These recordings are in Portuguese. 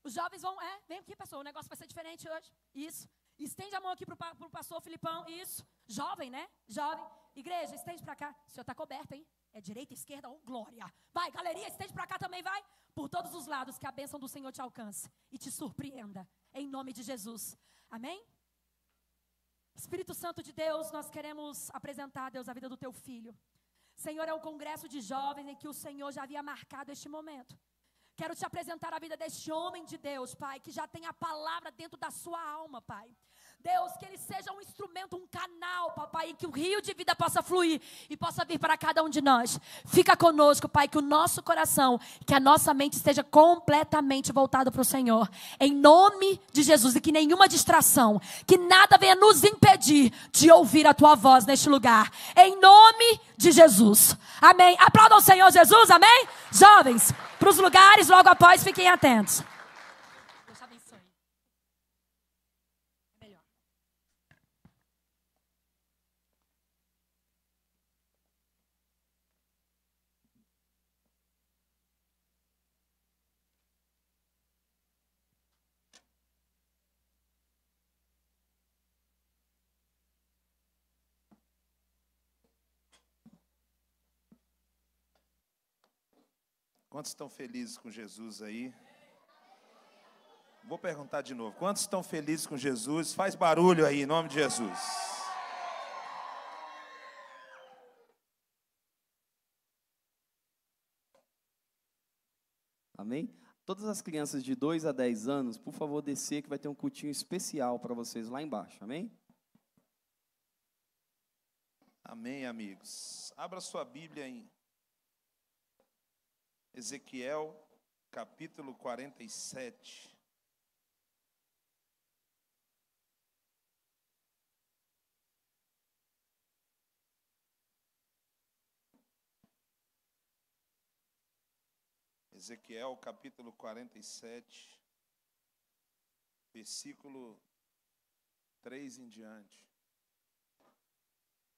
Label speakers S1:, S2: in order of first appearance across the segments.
S1: Os jovens vão, vem aqui, pastor, o negócio vai ser diferente hoje. Isso. Estende a mão aqui para o pastor Filipão. Isso. Jovem, né? Jovem. Igreja, estende para cá. O senhor está coberto, hein? É direita, esquerda ou glória. Vai, galeria, estende para cá também, vai. Por todos os lados, que a bênção do Senhor te alcance e te surpreenda. Em nome de Jesus. Amém? Espírito Santo de Deus, nós queremos apresentar, Deus, a vida do teu filho. Senhor, é um congresso de jovens em que o Senhor já havia marcado este momento. Quero te apresentar a vida deste homem de Deus, Pai, que já tem a palavra dentro da sua alma, Pai. Deus, que ele seja um instrumento, um canal, papai, e que o rio de vida possa fluir e possa vir para cada um de nós. Fica conosco, Pai, que o nosso coração, que a nossa mente esteja completamente voltado para o Senhor. Em nome de Jesus, e que nenhuma distração, que nada venha nos impedir de ouvir a Tua voz neste lugar. Em nome de Jesus. Amém. Aplaudam o Senhor Jesus, amém? Jovens, para os lugares, logo após, fiquem atentos. Deus abençoe. Melhor.
S2: Quantos estão felizes com Jesus aí? Vou perguntar de novo. Quantos estão felizes com Jesus? Faz barulho aí, em nome de Jesus.
S3: Amém? Todas as crianças de 2 a 10 anos, por favor, descer que vai ter um cultinho especial para vocês lá embaixo. Amém?
S2: Amém, amigos. Abra sua Bíblia em Ezequiel, capítulo 47. Ezequiel, capítulo 47, versículo 3 em diante.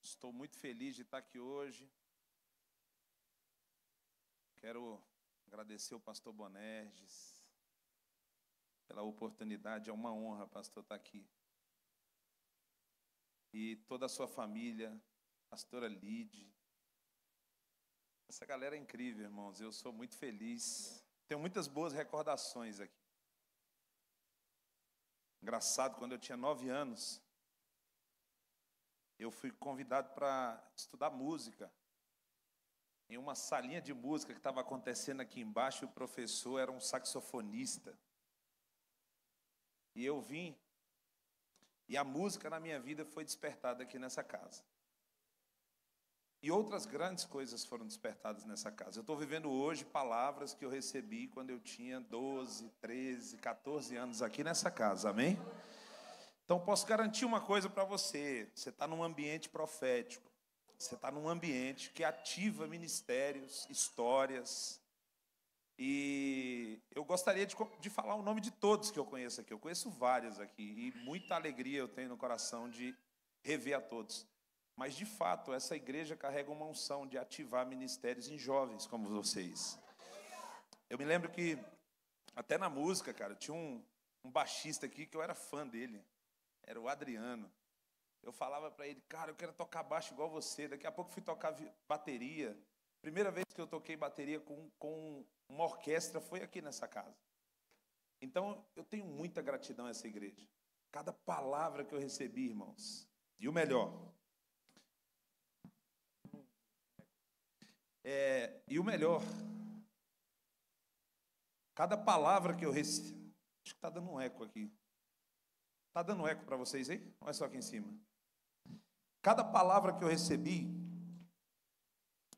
S2: Estou muito feliz de estar aqui hoje. Quero agradecer o pastor Bonerges pela oportunidade. É uma honra, pastor, estar aqui. E toda a sua família, pastora Lide. Essa galera é incrível, irmãos. Eu sou muito feliz. Tenho muitas boas recordações aqui. Engraçado, quando eu tinha 9 anos, eu fui convidado para estudar música. Em uma salinha de música que estava acontecendo aqui embaixo, o professor era um saxofonista. E eu vim, e a música na minha vida foi despertada aqui nessa casa. E outras grandes coisas foram despertadas nessa casa. Eu estou vivendo hoje palavras que eu recebi quando eu tinha 12, 13, 14 anos aqui nessa casa, amém? Então posso garantir uma coisa para você. Você está num ambiente profético. Você está num ambiente que ativa ministérios, histórias. E eu gostaria de falar o nome de todos que eu conheço aqui. Eu conheço vários aqui. E muita alegria eu tenho no coração de rever a todos. Mas, de fato, essa igreja carrega uma unção de ativar ministérios em jovens como vocês. Eu me lembro que, até na música, cara, tinha um baixista aqui que eu era fã dele. Era o Adriano. Eu falava para ele, cara, eu quero tocar baixo igual você. Daqui a pouco fui tocar bateria. Primeira vez que eu toquei bateria com uma orquestra foi aqui nessa casa. Então, eu tenho muita gratidão a essa igreja. Cada palavra que eu recebi, irmãos. E o melhor. Cada palavra que eu recebi. Acho que está dando um eco aqui. Está dando eco para vocês aí? Olha só aqui em cima. Cada palavra que eu recebi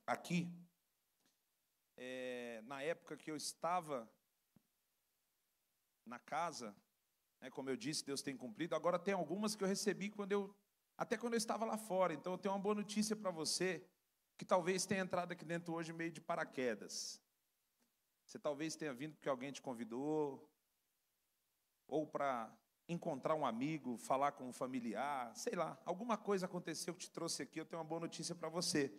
S2: aqui, na época que eu estava na casa, como eu disse, Deus tem cumprido. Agora tem algumas que eu recebi até quando eu estava lá fora. Então eu tenho uma boa notícia para você, que talvez tenha entrado aqui dentro hoje meio de paraquedas. Você talvez tenha vindo porque alguém te convidou, ou para encontrar um amigo, falar com um familiar, sei lá, alguma coisa aconteceu que te trouxe aqui. Eu tenho uma boa notícia para você.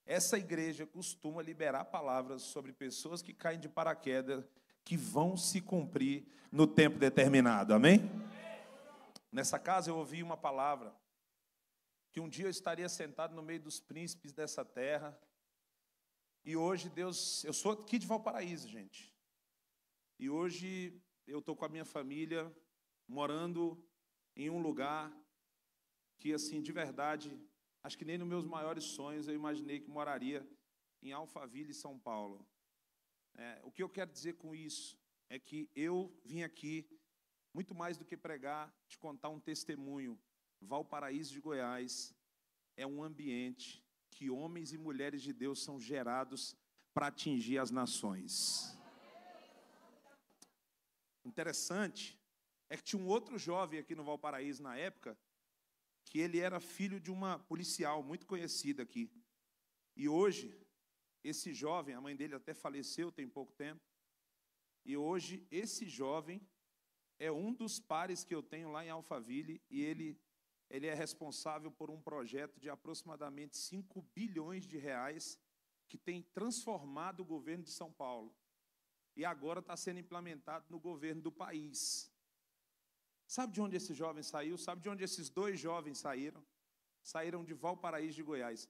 S2: Essa igreja costuma liberar palavras sobre pessoas que caem de paraquedas, que vão se cumprir no tempo determinado. Amém? Nessa casa eu ouvi uma palavra, que um dia eu estaria sentado no meio dos príncipes dessa terra, e hoje Deus, eu sou aqui de Valparaíso, gente, e hoje eu estou com a minha família, morando em um lugar que, assim, de verdade, acho que nem nos meus maiores sonhos eu imaginei que moraria em Alphaville, São Paulo. O que eu quero dizer com isso é que eu vim aqui, muito mais do que pregar, te contar um testemunho. Valparaíso de Goiás é um ambiente que homens e mulheres de Deus são gerados para atingir as nações. Interessante é que tinha um outro jovem aqui no Valparaíso na época, que ele era filho de uma policial muito conhecida aqui. E hoje, esse jovem, a mãe dele até faleceu tem pouco tempo, e hoje esse jovem é um dos pares que eu tenho lá em Alphaville, e ele é responsável por um projeto de aproximadamente 5 bilhões de reais que tem transformado o governo de São Paulo. E agora está sendo implementado no governo do país. Sabe de onde esse jovem saiu? Sabe de onde esses dois jovens saíram? Saíram de Valparaíso de Goiás.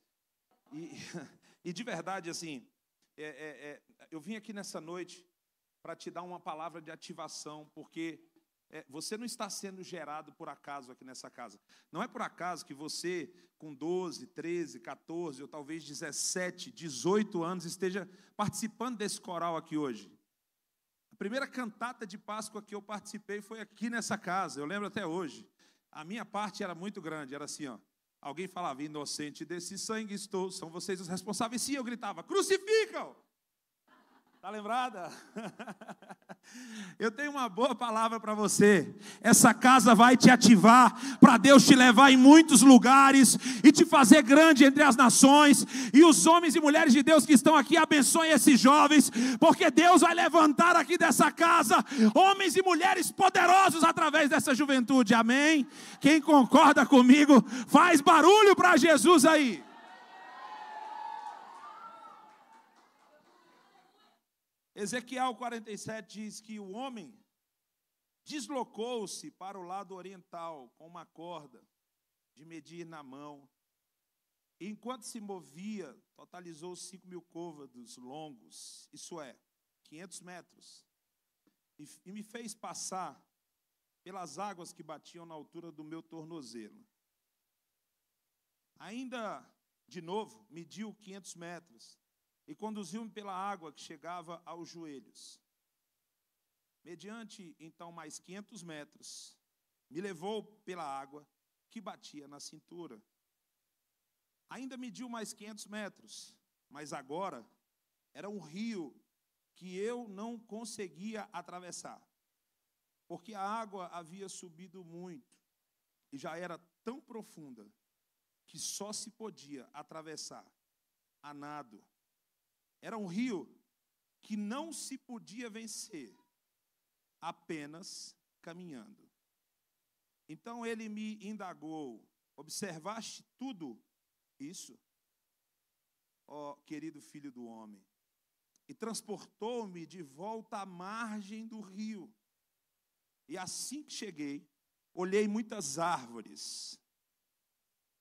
S2: E de verdade, assim, eu vim aqui nessa noite para te dar uma palavra de ativação, porque você não está sendo gerado por acaso aqui nessa casa. Não é por acaso que você, com 12, 13, 14, ou talvez 17, 18 anos, esteja participando desse coral aqui hoje. A primeira cantata de Páscoa que eu participei foi aqui nessa casa, eu lembro até hoje. A minha parte era muito grande, era assim, ó. Alguém falava, inocente desse sangue estou, são vocês os responsáveis. Sim, eu gritava, crucificam! Está lembrada? Eu tenho uma boa palavra para você. Essa casa vai te ativar para Deus te levar em muitos lugares e te fazer grande entre as nações. E os homens e mulheres de Deus que estão aqui, abençoem esses jovens, porque Deus vai levantar aqui dessa casa homens e mulheres poderosos através dessa juventude. Amém? Quem concorda comigo, faz barulho para Jesus aí. Ezequiel 47 diz que o homem deslocou-se para o lado oriental com uma corda de medir na mão. E enquanto se movia, totalizou 5.000 côvados longos, isso é, 500 metros. E me fez passar pelas águas que batiam na altura do meu tornozelo. Ainda, de novo, mediu 500 metros. E conduziu-me pela água que chegava aos joelhos. Mediante, então, mais 500 metros, me levou pela água que batia na cintura. Ainda mediu mais 500 metros, mas agora era um rio que eu não conseguia atravessar, porque a água havia subido muito e já era tão profunda que só se podia atravessar a nado. Era um rio que não se podia vencer, apenas caminhando. Então ele me indagou, observaste tudo isso, ó querido filho do homem, e transportou-me de volta à margem do rio. E assim que cheguei, olhei muitas árvores,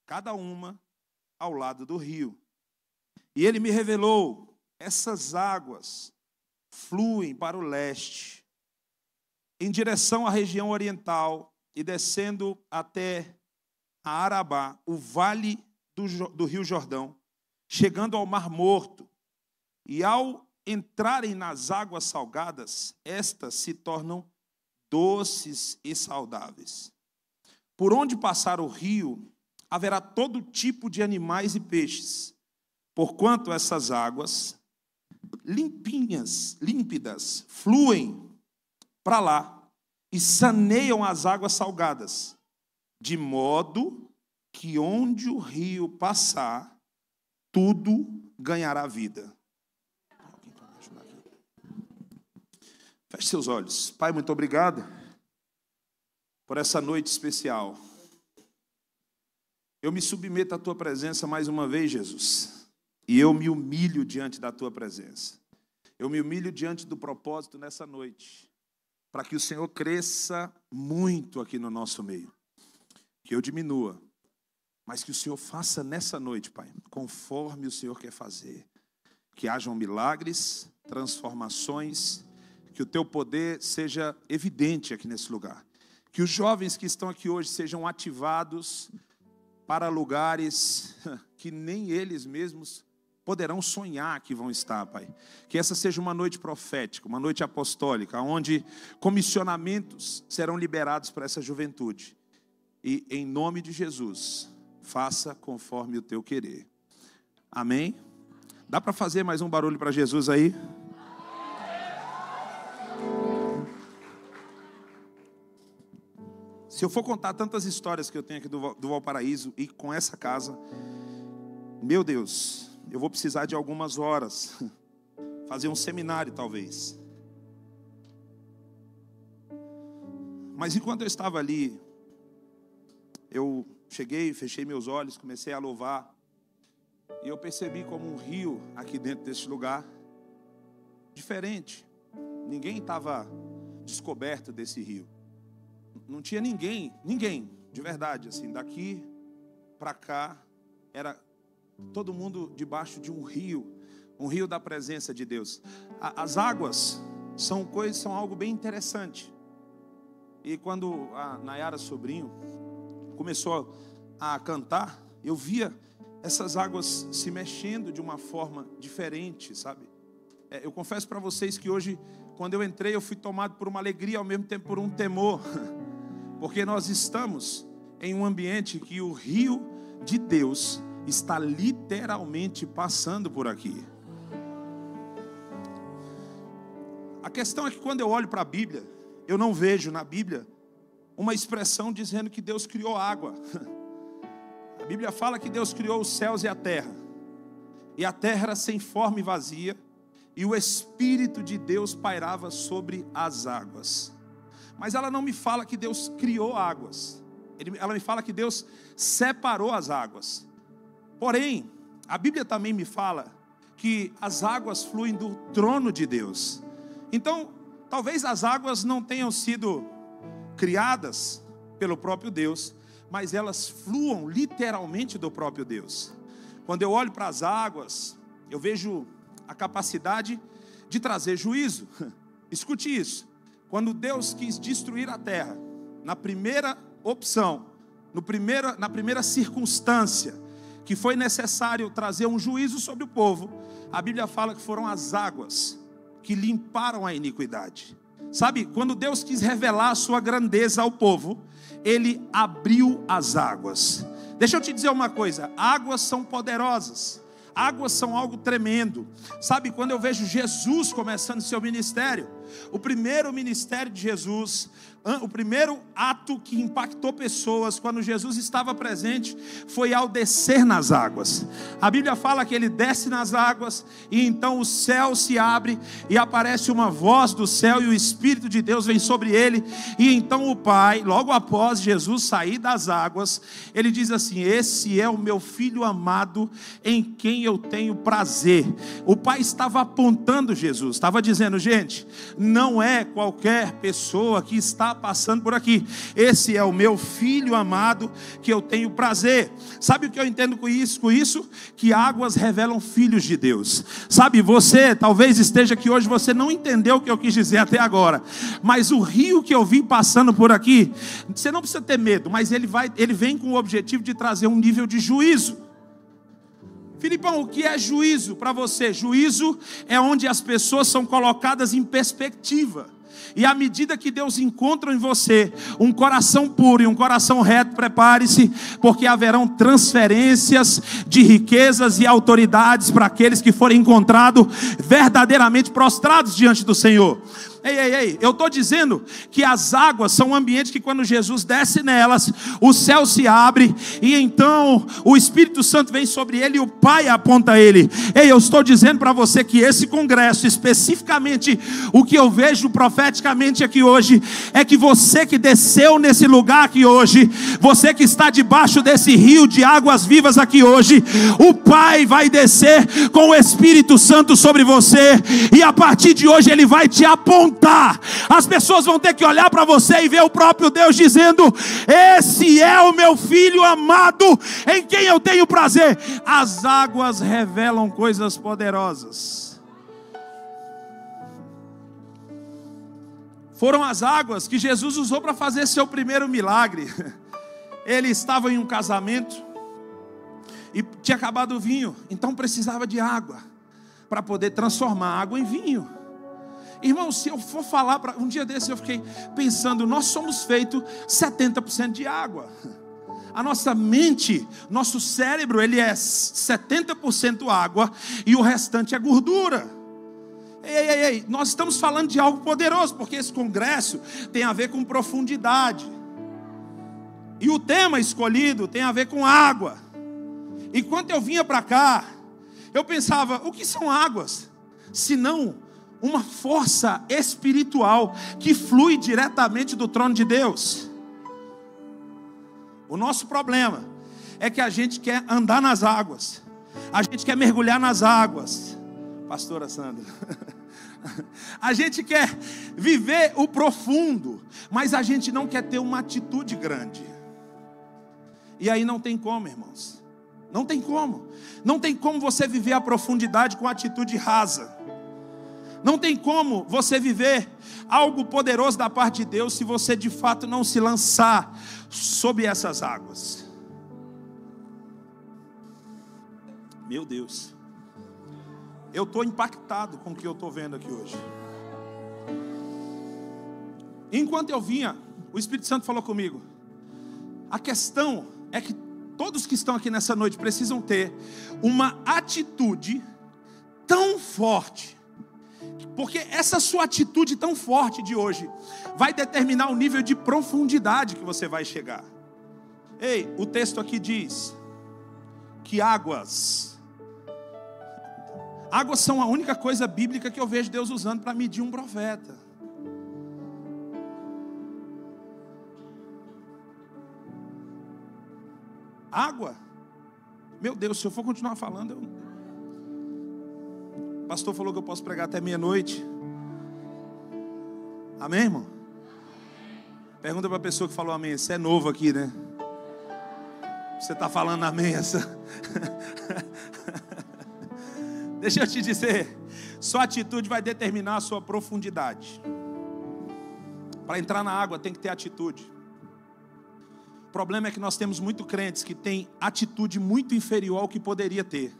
S2: cada uma ao lado do rio. E ele me revelou, essas águas fluem para o leste, em direção à região oriental, e descendo até a Arabá, o vale do Rio Jordão, chegando ao Mar Morto. E ao entrarem nas águas salgadas, estas se tornam doces e saudáveis. Por onde passar o rio, haverá todo tipo de animais e peixes, porquanto essas águas límpidas, fluem para lá e saneiam as águas salgadas, de modo que onde o rio passar, tudo ganhará vida. Feche seus olhos. Pai, muito obrigado por essa noite especial. Eu me submeto à tua presença mais uma vez, Jesus. E eu me humilho diante da tua presença. Eu me humilho diante do propósito nessa noite, para que o Senhor cresça muito aqui no nosso meio. Que eu diminua, mas que o Senhor faça nessa noite, Pai, conforme o Senhor quer fazer. Que hajam milagres, transformações, que o Teu poder seja evidente aqui nesse lugar. Que os jovens que estão aqui hoje sejam ativados para lugares que nem eles mesmos poderão sonhar que vão estar, Pai. Que essa seja uma noite profética, uma noite apostólica, onde comissionamentos serão liberados para essa juventude. E em nome de Jesus, faça conforme o Teu querer. Amém? Dá para fazer mais um barulho para Jesus aí? Se eu for contar tantas histórias que eu tenho aqui do Valparaíso e com essa casa, meu Deus, eu vou precisar de algumas horas, fazer um seminário talvez. Mas enquanto eu estava ali, eu cheguei, fechei meus olhos, comecei a louvar, e eu percebi como um rio aqui dentro desse lugar, diferente. Ninguém estava descoberto desse rio. Não tinha ninguém, de verdade, assim, daqui para cá, era todo mundo debaixo de um rio da presença de Deus. As águas são algo bem interessante. E quando a Nayara Sobrinho começou a cantar, eu via essas águas se mexendo de uma forma diferente, sabe? Eu confesso para vocês que hoje, quando eu entrei, eu fui tomado por uma alegria, ao mesmo tempo por um temor, porque nós estamos em um ambiente que o rio de Deus está literalmente passando por aqui. A questão é que quando eu olho para a Bíblia, eu não vejo na Bíblia uma expressão dizendo que Deus criou água. A Bíblia fala que Deus criou os céus e a terra era sem forma e vazia, e o Espírito de Deus pairava sobre as águas. Mas ela não me fala que Deus criou águas, ela me fala que Deus separou as águas. Porém, a Bíblia também me fala que as águas fluem do trono de Deus. Então, talvez as águas não tenham sido criadas pelo próprio Deus, mas elas fluam literalmente do próprio Deus. Quando eu olho para as águas, eu vejo a capacidade de trazer juízo. Escute isso. Quando Deus quis destruir a terra, na primeira opção, na primeira circunstância, que foi necessário trazer um juízo sobre o povo, a Bíblia fala que foram as águas que limparam a iniquidade. Sabe, quando Deus quis revelar a sua grandeza ao povo, Ele abriu as águas. Deixa eu te dizer uma coisa, águas são poderosas, águas são algo tremendo. Sabe, quando eu vejo Jesus começando seu ministério, o primeiro ministério de Jesus, o primeiro ato que impactou pessoas quando Jesus estava presente, foi ao descer nas águas. A Bíblia fala que ele desce nas águas, e então o céu se abre, e aparece uma voz do céu, e o Espírito de Deus vem sobre ele, e então o Pai, logo após Jesus sair das águas, ele diz assim: esse é o meu Filho amado, em quem eu tenho prazer. O Pai estava apontando Jesus, estava dizendo: gente, não é qualquer pessoa que está passando por aqui, esse é o meu Filho amado, que eu tenho prazer. Sabe o que eu entendo com isso? Que águas revelam filhos de Deus. Sabe, você talvez esteja aqui hoje, você não entendeu o que eu quis dizer até agora, mas o rio que eu vim passando por aqui, você não precisa ter medo, mas ele vem com o objetivo de trazer um nível de juízo. Filipão, o que é juízo para você? Juízo é onde as pessoas são colocadas em perspectiva. E à medida que Deus encontra em você um coração puro e um coração reto, prepare-se, porque haverão transferências de riquezas e autoridades para aqueles que forem encontrados verdadeiramente prostrados diante do Senhor. Ei, eu estou dizendo que as águas são um ambiente que quando Jesus desce nelas, o céu se abre e então o Espírito Santo vem sobre ele e o Pai aponta ele. Ei, eu estou dizendo para você que esse congresso, especificamente o que eu vejo profeticamente aqui hoje, é que você que desceu nesse lugar aqui hoje, você que está debaixo desse rio de águas vivas aqui hoje, o Pai vai descer com o Espírito Santo sobre você e a partir de hoje ele vai te apontar. As pessoas vão ter que olhar para você e ver o próprio Deus dizendo: esse é o meu filho amado, em quem eu tenho prazer. As águas revelam coisas poderosas. Foram as águas que Jesus usou para fazer seu primeiro milagre. Ele estava em um casamento e tinha acabado o vinho, então precisava de água para poder transformar a água em vinho. Irmão, se eu for falar, um dia desse eu fiquei pensando, nós somos feitos 70% de água. A nossa mente, nosso cérebro, ele é 70% água e o restante é gordura. Ei, nós estamos falando de algo poderoso, porque esse congresso tem a ver com profundidade. E o tema escolhido tem a ver com água. Enquanto eu vinha para cá, eu pensava, o que são águas? Se não uma força espiritual que flui diretamente do trono de Deus. O nosso problema é que a gente quer andar nas águas, a gente quer mergulhar nas águas, pastora Sandra. A gente quer viver o profundo, mas a gente não quer ter uma atitude grande. E aí não tem como, irmãos. Não tem como. Não tem como você viver a profundidade com atitude rasa. Não tem como você viver algo poderoso da parte de Deus se você de fato não se lançar sobre essas águas. Meu Deus. Eu estou impactado com o que eu estou vendo aqui hoje. Enquanto eu vinha, o Espírito Santo falou comigo. A questão é que todos que estão aqui nessa noite precisam ter uma atitude tão forte. Porque essa sua atitude tão forte de hoje vai determinar o nível de profundidade que você vai chegar. Ei, o texto aqui diz que águas são a única coisa bíblica que eu vejo Deus usando para medir um profeta. Água. Meu Deus, se eu for continuar falando, o pastor falou que eu posso pregar até meia-noite. Amém, irmão? Pergunta para a pessoa que falou amém. Você é novo aqui, né? Você está falando amém essa? Deixa eu te dizer, sua atitude vai determinar a sua profundidade. Para entrar na água tem que ter atitude. O problema é que nós temos muitos crentes que têm atitude muito inferior ao que poderia ter.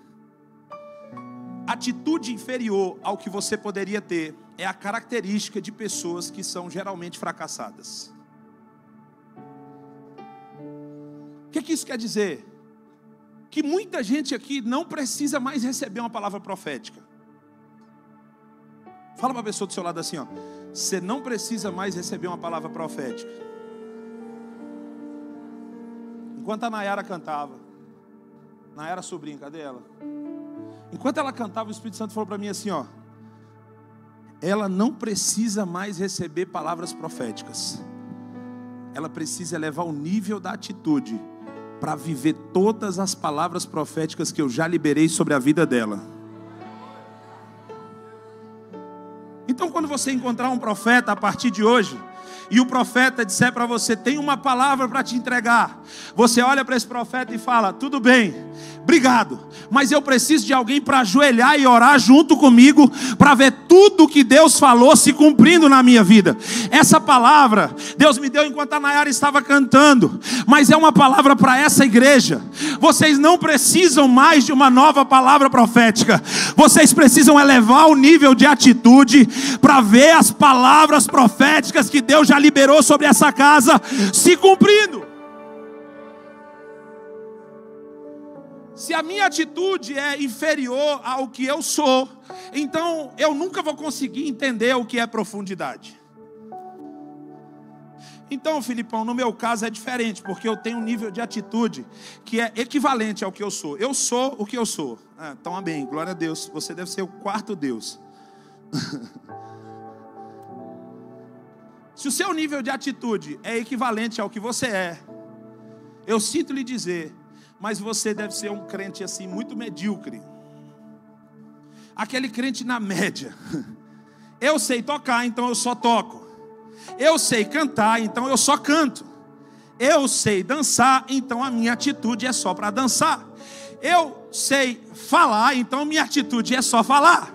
S2: Atitude inferior ao que você poderia ter é a característica de pessoas que são geralmente fracassadas. O que isso quer dizer? Que muita gente aqui não precisa mais receber uma palavra profética. Fala para a pessoa do seu lado assim, ó. Você não precisa mais receber uma palavra profética. Enquanto a Nayara cantava, Nayara sobrinha, cadê ela? Enquanto ela cantava, o Espírito Santo falou para mim assim, ó. Ela não precisa mais receber palavras proféticas. Ela precisa elevar o nível da atitude para viver todas as palavras proféticas que eu já liberei sobre a vida dela. Então, quando você encontrar um profeta a partir de hoje, e o profeta disser para você, tem uma palavra para te entregar, você olha para esse profeta e fala, tudo bem, obrigado, mas eu preciso de alguém para ajoelhar e orar junto comigo, para ver tudo que Deus falou se cumprindo na minha vida. Essa palavra, Deus me deu enquanto a Nayara estava cantando, mas é uma palavra para essa igreja. Vocês não precisam mais de uma nova palavra profética, vocês precisam elevar o nível de atitude, para ver as palavras proféticas que Deus já liberou sobre essa casa se cumprindo. Se a minha atitude é inferior ao que eu sou, então eu nunca vou conseguir entender o que é profundidade. Então, Filipão, no meu caso é diferente, porque eu tenho um nível de atitude que é equivalente ao que eu sou. Eu sou o que eu sou. Então, amém, glória a Deus. Você deve ser o quarto Deus. Se o seu nível de atitude é equivalente ao que você é, eu sinto lhe dizer, mas você deve ser um crente assim, muito medíocre. Aquele crente na média. Eu sei tocar, então eu só toco. Eu sei cantar, então eu só canto. Eu sei dançar, então a minha atitude é só para dançar. Eu sei falar, então minha atitude é só falar.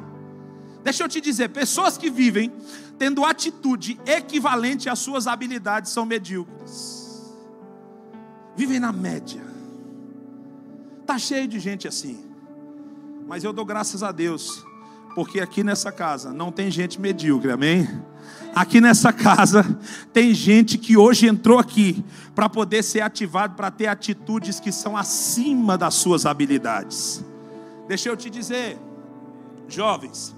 S2: Deixa eu te dizer, pessoas que vivem tendo atitude equivalente às suas habilidades são medíocres. Vivem na média. Está cheio de gente assim. Mas eu dou graças a Deus, porque aqui nessa casa não tem gente medíocre, amém? Aqui nessa casa tem gente que hoje entrou aqui para poder ser ativado, para ter atitudes que são acima das suas habilidades. Deixa eu te dizer, jovens,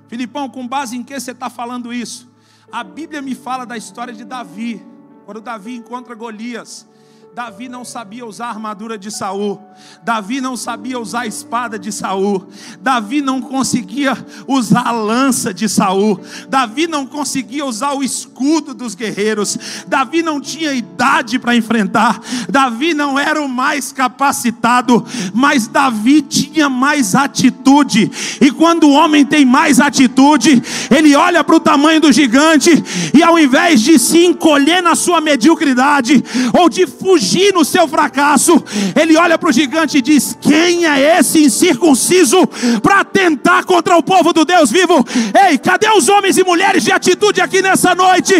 S2: Filipão, com base em que você está falando isso? A Bíblia me fala da história de Davi. Quando Davi encontra Golias, Davi não sabia usar a armadura de Saul. Davi não sabia usar a espada de Saul. Davi não conseguia usar a lança de Saul. Davi não conseguia usar o escudo dos guerreiros. Davi não tinha idade para enfrentar. Davi não era o mais capacitado, mas Davi tinha mais atitude. E quando o homem tem mais atitude, ele olha para o tamanho do gigante e ao invés de se encolher na sua mediocridade ou de fugir no seu fracasso, ele olha para o gigante e diz: quem é esse incircunciso para tentar contra o povo do Deus vivo? Ei, cadê os homens e mulheres de atitude aqui nessa noite,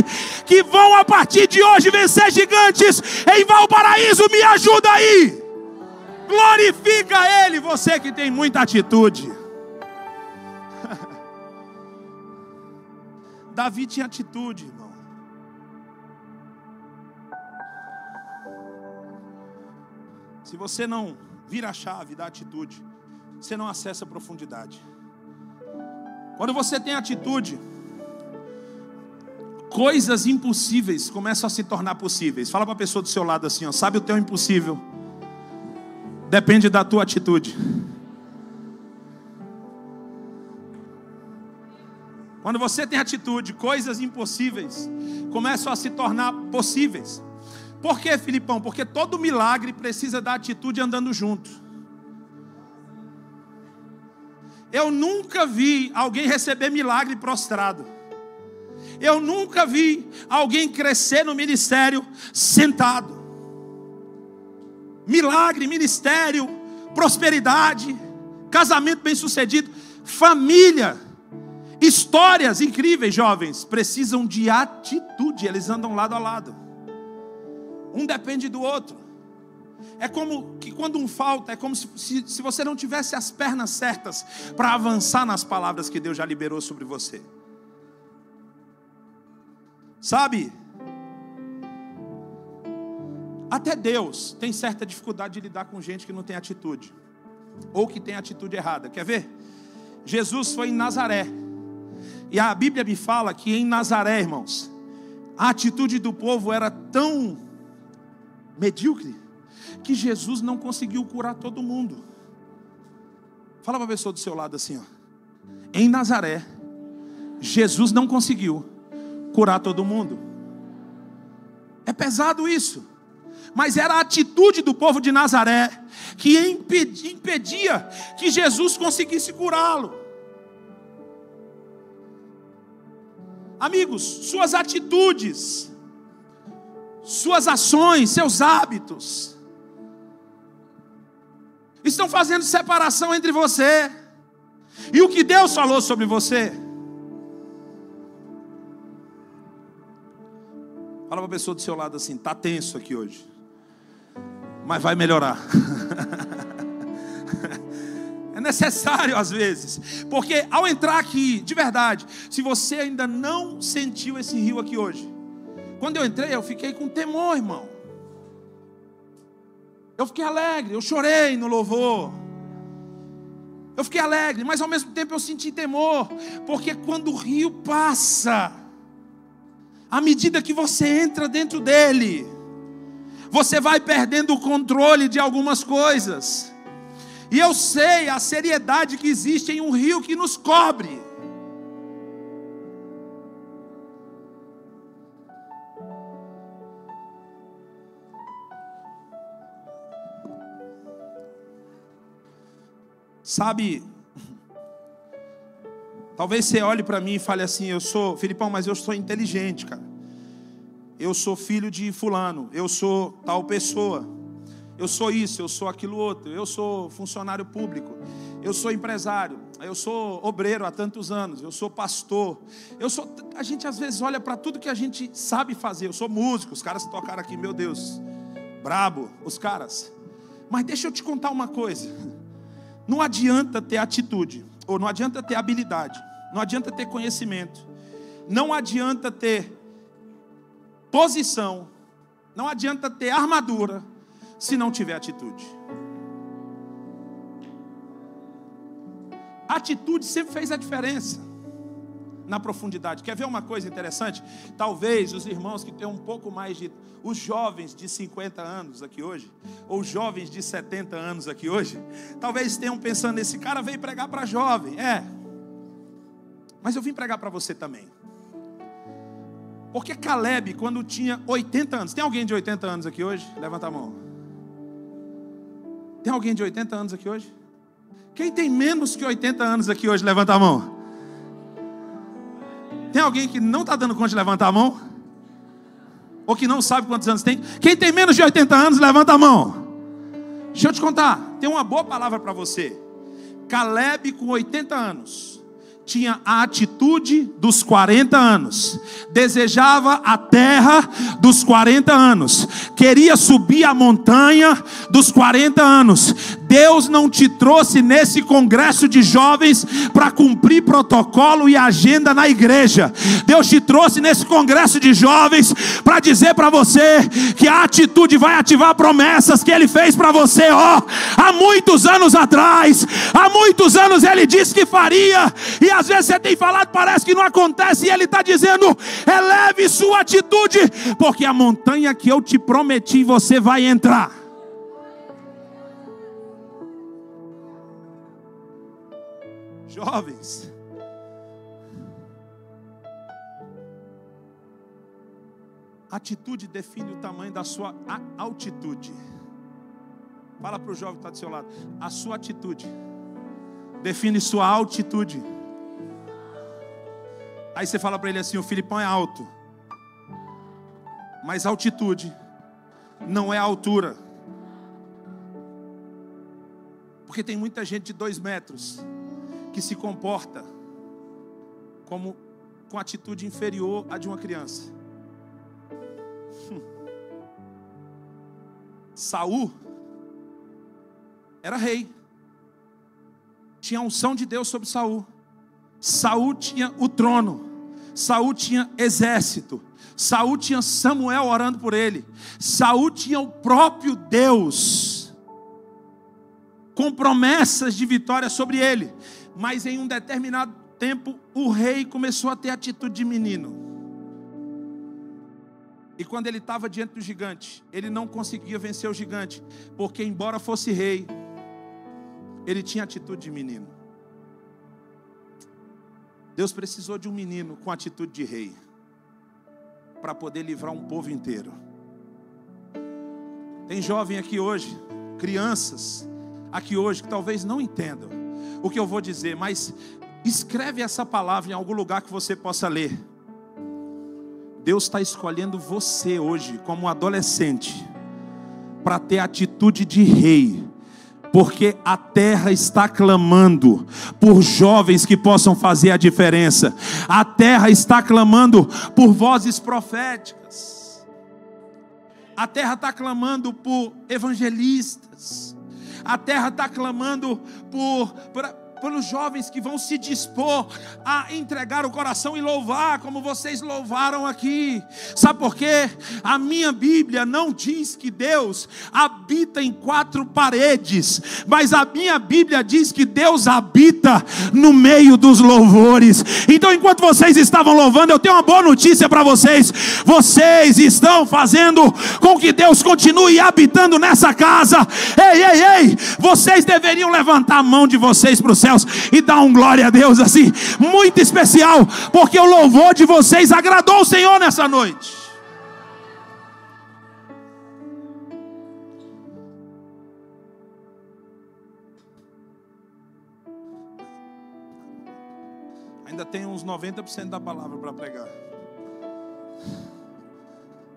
S2: que vão a partir de hoje vencer gigantes em Valparaíso? Me ajuda aí, glorifica Ele, você que tem muita atitude. Davi tinha atitude, irmão. Se você não vira a chave da atitude, você não acessa a profundidade. Quando você tem atitude, coisas impossíveis começam a se tornar possíveis. Fala para a pessoa do seu lado assim, ó, sabe o teu impossível? Depende da tua atitude. Quando você tem atitude, coisas impossíveis começam a se tornar possíveis. Por que, Filipão? Porque todo milagre precisa da atitude andando junto. Eu nunca vi alguém receber milagre prostrado. Eu nunca vi alguém crescer no ministério sentado. Milagre, ministério, prosperidade, casamento bem-sucedido, família, histórias incríveis, jovens, precisam de atitude, eles andam lado a lado. Um depende do outro. É como que quando um falta, é como se você não tivesse as pernas certas para avançar nas palavras que Deus já liberou sobre você. Sabe? Até Deus tem certa dificuldade de lidar com gente que não tem atitude, ou que tem atitude errada. Quer ver? Jesus foi em Nazaré. E a Bíblia me fala que em Nazaré, irmãos, a atitude do povo era tão medíocre que Jesus não conseguiu curar todo mundo. Fala para a pessoa do seu lado assim, ó. Em Nazaré, Jesus não conseguiu curar todo mundo. É pesado isso, mas era a atitude do povo de Nazaré que impedia que Jesus conseguisse curá-lo. Amigos, suas atitudes, suas ações, seus hábitos estão fazendo separação entre você e o que Deus falou sobre você. Fala para a pessoa do seu lado assim: está tenso aqui hoje, mas vai melhorar. É necessário às vezes, porque ao entrar aqui, de verdade, se você ainda não sentiu esse rio aqui hoje, quando eu entrei eu fiquei com temor, irmão. Eu fiquei alegre, eu chorei no louvor. Eu fiquei alegre, mas ao mesmo tempo eu senti temor, porque quando o rio passa, à medida que você entra dentro dele, você vai perdendo o controle de algumas coisas. E eu sei a seriedade que existe em um rio que nos cobre. Sabe, talvez você olhe para mim e fale assim: Filipão, mas eu sou inteligente, cara. Eu sou filho de fulano, eu sou tal pessoa, eu sou isso, eu sou aquilo outro, eu sou funcionário público, eu sou empresário, eu sou obreiro há tantos anos, eu sou pastor, a gente às vezes olha para tudo que a gente sabe fazer. Eu sou músico, os caras tocaram aqui, meu Deus, brabo, os caras. Mas deixa eu te contar uma coisa. Não adianta ter atitude, ou não adianta ter habilidade, não adianta ter conhecimento, não adianta ter posição, não adianta ter armadura, se não tiver atitude. A atitude sempre fez a diferença na profundidade. Quer ver uma coisa interessante? Talvez os irmãos que têm um pouco mais de... Os jovens de 50 anos aqui hoje, ou jovens de 70 anos aqui hoje, talvez estejam pensando: esse cara veio pregar para jovem. Mas eu vim pregar para você também. Porque Caleb, quando tinha 80 anos... Tem alguém de 80 anos aqui hoje? Levanta a mão. Tem alguém de 80 anos aqui hoje? Quem tem menos que 80 anos aqui hoje? Levanta a mão. Tem alguém que não está dando conta de levantar a mão? Ou que não sabe quantos anos tem? Quem tem menos de 80 anos, levanta a mão. Deixa eu te contar, tem uma boa palavra para você. Caleb, com 80 anos, tinha a atitude dos 40 anos. Desejava a terra dos 40 anos. Queria subir a montanha dos 40 anos. Deus não te trouxe nesse congresso de jovens para cumprir protocolo e agenda na igreja. Deus te trouxe nesse congresso de jovens para dizer para você que a atitude vai ativar promessas que Ele fez para você, há muitos anos atrás. Há muitos anos Ele disse que faria, e às vezes você tem falado, parece que não acontece, e Ele está dizendo: eleve sua atitude, porque a montanha que eu te prometi, você vai entrar. Jovens, atitude define o tamanho da sua altitude. Fala para o jovem que está do seu lado: a sua atitude define sua altitude. Aí você fala para ele assim: o Filipão é alto, mas altitude não é altura. Porque tem muita gente de 2 metros que se comporta com atitude inferior à de uma criança. Saul era rei, tinha a unção de Deus sobre Saul. Saul tinha o trono, Saul tinha exército, Saul tinha Samuel orando por ele, Saul tinha o próprio Deus com promessas de vitória sobre ele. Mas em um determinado tempo, o rei começou a ter atitude de menino. E quando ele estava diante do gigante, ele não conseguia vencer o gigante, porque embora fosse rei, ele tinha atitude de menino. Deus precisou de um menino com atitude de rei, para poder livrar um povo inteiro. Tem jovem aqui hoje, crianças aqui hoje, que talvez não entendam o que eu vou dizer, mas escreve essa palavra em algum lugar que você possa ler. Deus está escolhendo você hoje como um adolescente para ter atitude de rei, porque a terra está clamando por jovens que possam fazer a diferença. A terra está clamando por vozes proféticas. A terra está clamando por evangelistas. A terra está clamando pelos jovens que vão se dispor a entregar o coração e louvar como vocês louvaram aqui. Sabe por quê? A minha Bíblia não diz que Deus habita em 4 paredes, mas a minha Bíblia diz que Deus habita no meio dos louvores. Então, enquanto vocês estavam louvando, eu tenho uma boa notícia para vocês. Vocês estão fazendo com que Deus continue habitando nessa casa. Ei, ei, ei, vocês deveriam levantar a mão de vocês para os céus e dar um glória a Deus assim, muito especial, porque o louvor de vocês agradou o Senhor nessa noite. Ainda tem uns 90% da palavra para pregar.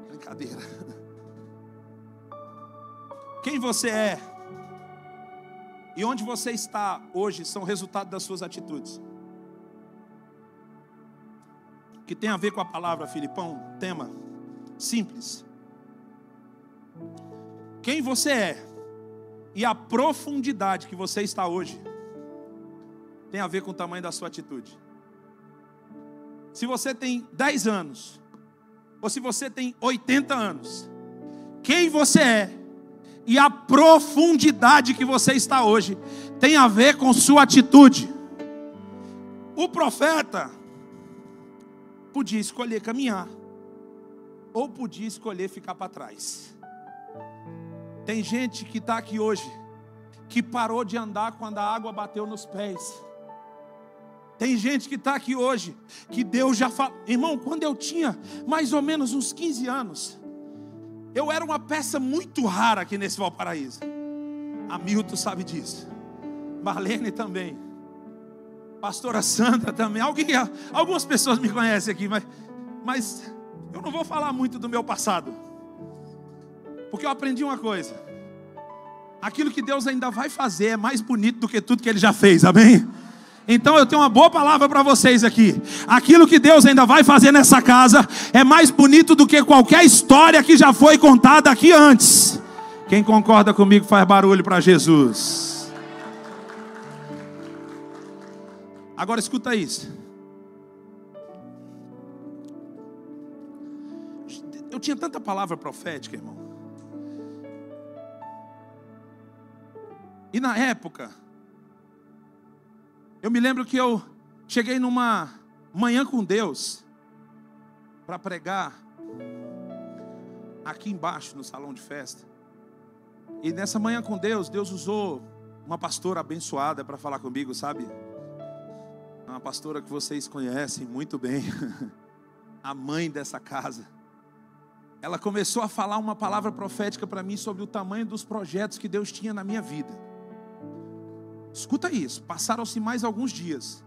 S2: Brincadeira. Quem você é e onde você está hoje são resultado das suas atitudes. Que tem a ver com a palavra, Filipão, tema simples. Quem você é e a profundidade que você está hoje tem a ver com o tamanho da sua atitude. Se você tem 10 anos, ou se você tem 80 anos, quem você é e a profundidade que você está hoje tem a ver com sua atitude. O profeta podia escolher caminhar, ou podia escolher ficar para trás. Tem gente que está aqui hoje, que parou de andar quando a água bateu nos pés. Tem gente que está aqui hoje, que Deus já falou. Irmão, quando eu tinha mais ou menos uns 15 anos, eu era uma peça muito rara aqui nesse Valparaíso. Hamilton sabe disso. Marlene também. Pastora Sandra também. Algumas pessoas me conhecem aqui, mas eu não vou falar muito do meu passado. Porque eu aprendi uma coisa. Aquilo que Deus ainda vai fazer é mais bonito do que tudo que Ele já fez, amém? Então eu tenho uma boa palavra para vocês aqui. Aquilo que Deus ainda vai fazer nessa casa é mais bonito do que qualquer história que já foi contada aqui antes. Quem concorda comigo faz barulho para Jesus. Agora escuta isso. Eu tinha tanta palavra profética, irmão. E na época, eu me lembro que eu cheguei numa manhã com Deus para pregar aqui embaixo no salão de festa. E nessa manhã com Deus, Deus usou uma pastora abençoada para falar comigo, sabe? Uma pastora que vocês conhecem muito bem, a mãe dessa casa. Ela começou a falar uma palavra profética para mim sobre o tamanho dos projetos que Deus tinha na minha vida. Escuta isso, passaram-se mais alguns dias.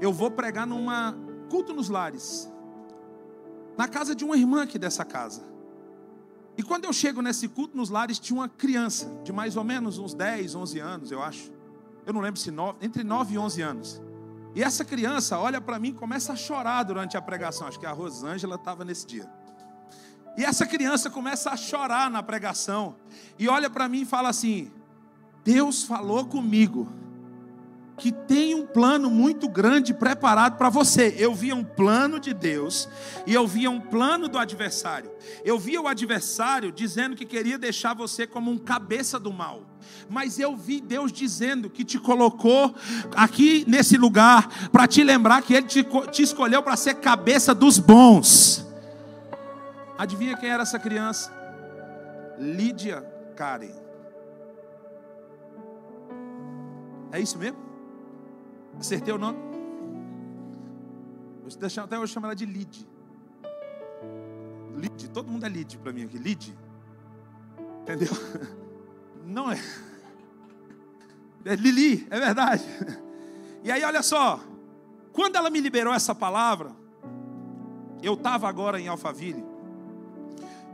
S2: Eu vou pregar numa culto nos lares, na casa de uma irmã aqui dessa casa. E quando eu chego nesse culto nos lares, tinha uma criança de mais ou menos uns 10, 11 anos, eu acho. Eu não lembro se entre 9 e 11 anos. E essa criança olha para mim e começa a chorar durante a pregação. Acho que a Rosângela estava nesse dia. E essa criança começa a chorar na pregação. E olha para mim e fala assim: Deus falou comigo que tem um plano muito grande preparado para você. Eu via um plano de Deus e eu via um plano do adversário. Eu via o adversário dizendo que queria deixar você como um cabeça do mal. Mas eu vi Deus dizendo que te colocou aqui nesse lugar para te lembrar que Ele te escolheu para ser cabeça dos bons. Adivinha quem era essa criança? Lídia Karen. É isso mesmo? Acertei o nome? Até hoje chamo ela de Lid. Lid, todo mundo é Lid para mim aqui. Lid. Entendeu? Não é. É Lili, é verdade. E aí olha só. Quando ela me liberou essa palavra, eu estava agora em Alphaville.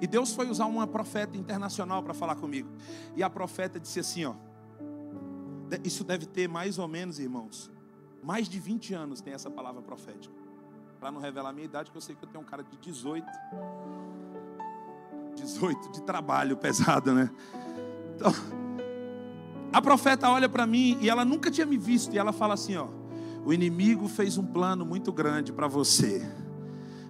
S2: E Deus foi usar uma profeta internacional para falar comigo. E a profeta disse assim, ó. Isso deve ter mais ou menos, irmãos, mais de 20 anos tem essa palavra profética. Para não revelar a minha idade, que eu sei que eu tenho um cara de 18 de trabalho pesado, né? Então, A profeta olha para mim e ela nunca tinha me visto. E ela fala assim, ó: o inimigo fez um plano muito grande para você,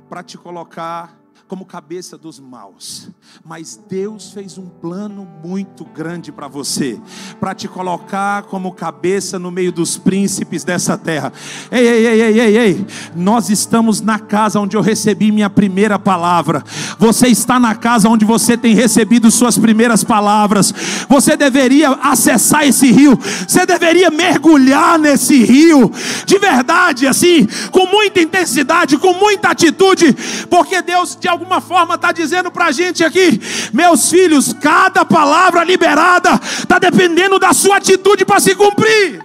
S2: para te colocar como cabeça dos maus, mas Deus fez um plano muito grande para você, para te colocar como cabeça no meio dos príncipes dessa terra. Ei, nós estamos na casa onde eu recebi minha primeira palavra. Você está na casa onde você tem recebido suas primeiras palavras. Você deveria acessar esse rio, você deveria mergulhar nesse rio, de verdade, assim, com muita intensidade, com muita atitude, porque Deus de alguma forma está dizendo para a gente aqui: meus filhos, cada palavra liberada está dependendo da sua atitude para se cumprir.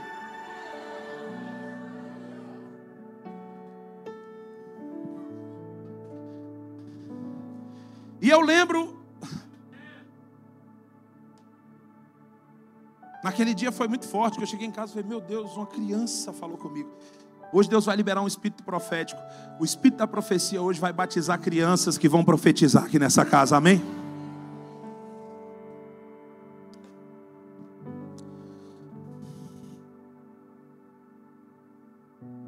S2: E eu lembro, naquele dia foi muito forte, que eu cheguei em casa e falei: meu Deus, uma criança falou comigo. Hoje Deus vai liberar um espírito profético. O espírito da profecia hoje vai batizar crianças que vão profetizar aqui nessa casa, amém?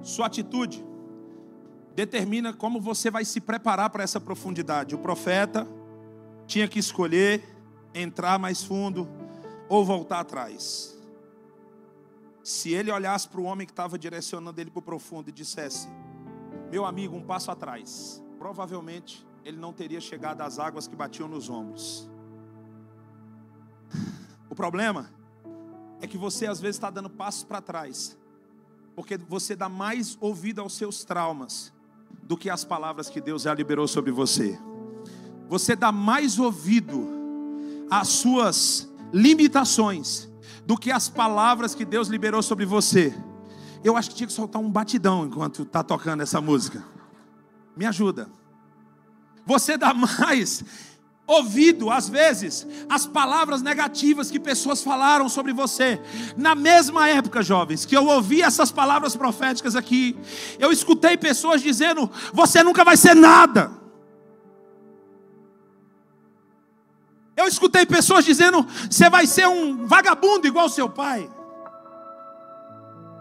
S2: Sua atitude determina como você vai se preparar para essa profundidade. O profeta tinha que escolher entrar mais fundo ou voltar atrás. Se ele olhasse para o homem que estava direcionando ele para o profundo e dissesse: meu amigo, um passo atrás, provavelmente ele não teria chegado às águas que batiam nos ombros. O problema é que você às vezes está dando passos para trás, porque você dá mais ouvido aos seus traumas do que às palavras que Deus já liberou sobre você. Você dá mais ouvido às suas limitações do que as palavras que Deus liberou sobre você. Eu acho que tinha que soltar um batidão enquanto está tocando essa música. Me ajuda. Você dá mais ouvido, às vezes, às palavras negativas que pessoas falaram sobre você. Na mesma época, jovens, que eu ouvi essas palavras proféticas aqui, eu escutei pessoas dizendo: você nunca vai ser nada. Eu escutei pessoas dizendo: você vai ser um vagabundo igual seu pai.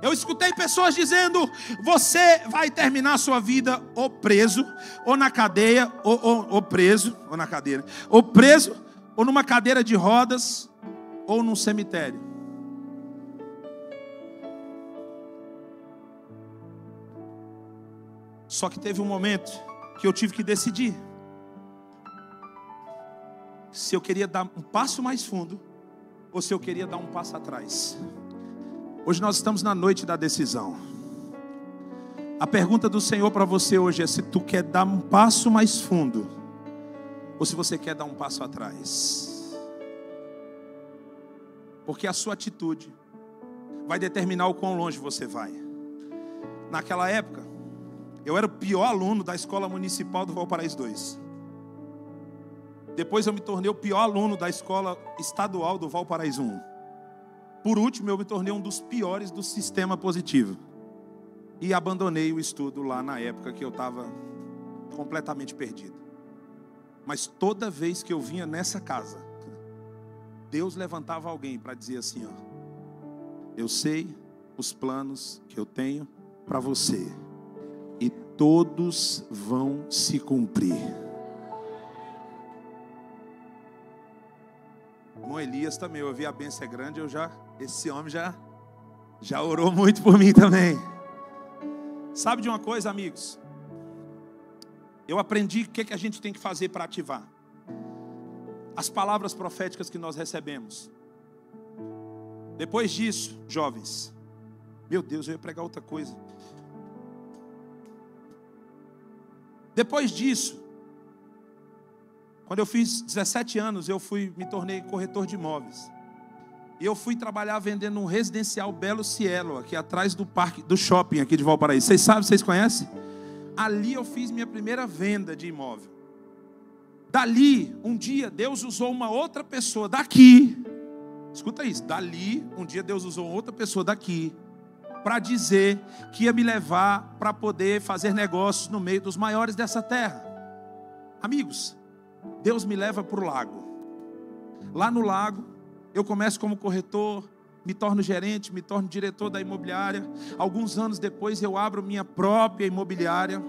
S2: Eu escutei pessoas dizendo: você vai terminar a sua vida ou preso, ou na cadeia, ou preso, ou na cadeira, ou preso, ou numa cadeira de rodas, ou num cemitério. Só que teve um momento que eu tive que decidir se eu queria dar um passo mais fundo ou se eu queria dar um passo atrás. Hoje nós estamos na noite da decisão. A pergunta do Senhor para você hoje é se tu quer dar um passo mais fundo ou se você quer dar um passo atrás. Porque a sua atitude vai determinar o quão longe você vai. Naquela época, eu era o pior aluno da escola municipal do Valparaíso 2. Depois eu me tornei o pior aluno da escola estadual do Valparaíso 1. Por último, eu me tornei um dos piores do sistema positivo. E abandonei o estudo lá na época que eu estava completamente perdido. Mas toda vez que eu vinha nessa casa, Deus levantava alguém para dizer assim: ó, eu sei os planos que eu tenho para você, e todos vão se cumprir. Irmão Elias também, eu ouvi a bênção é grande, esse homem já orou muito por mim também. Sabe de uma coisa, amigos? Eu aprendi o que a gente tem que fazer para ativar as palavras proféticas que nós recebemos. Depois disso, jovens, meu Deus, eu ia pregar outra coisa. Depois disso, quando eu fiz 17 anos, me tornei corretor de imóveis. E eu fui trabalhar vendendo um residencial Belo Cielo, aqui atrás do shopping aqui de Valparaíso. Vocês sabem, vocês conhecem? Ali eu fiz minha primeira venda de imóvel. Dali, um dia, Deus usou uma outra pessoa daqui. Escuta isso. Dali, um dia Deus usou outra pessoa daqui para dizer que ia me levar para poder fazer negócios no meio dos maiores dessa terra. Amigos, Deus me leva para o lago. Lá no lago, eu começo como corretor, me torno gerente, me torno diretor da imobiliária. Alguns anos depois eu abro minha própria imobiliária.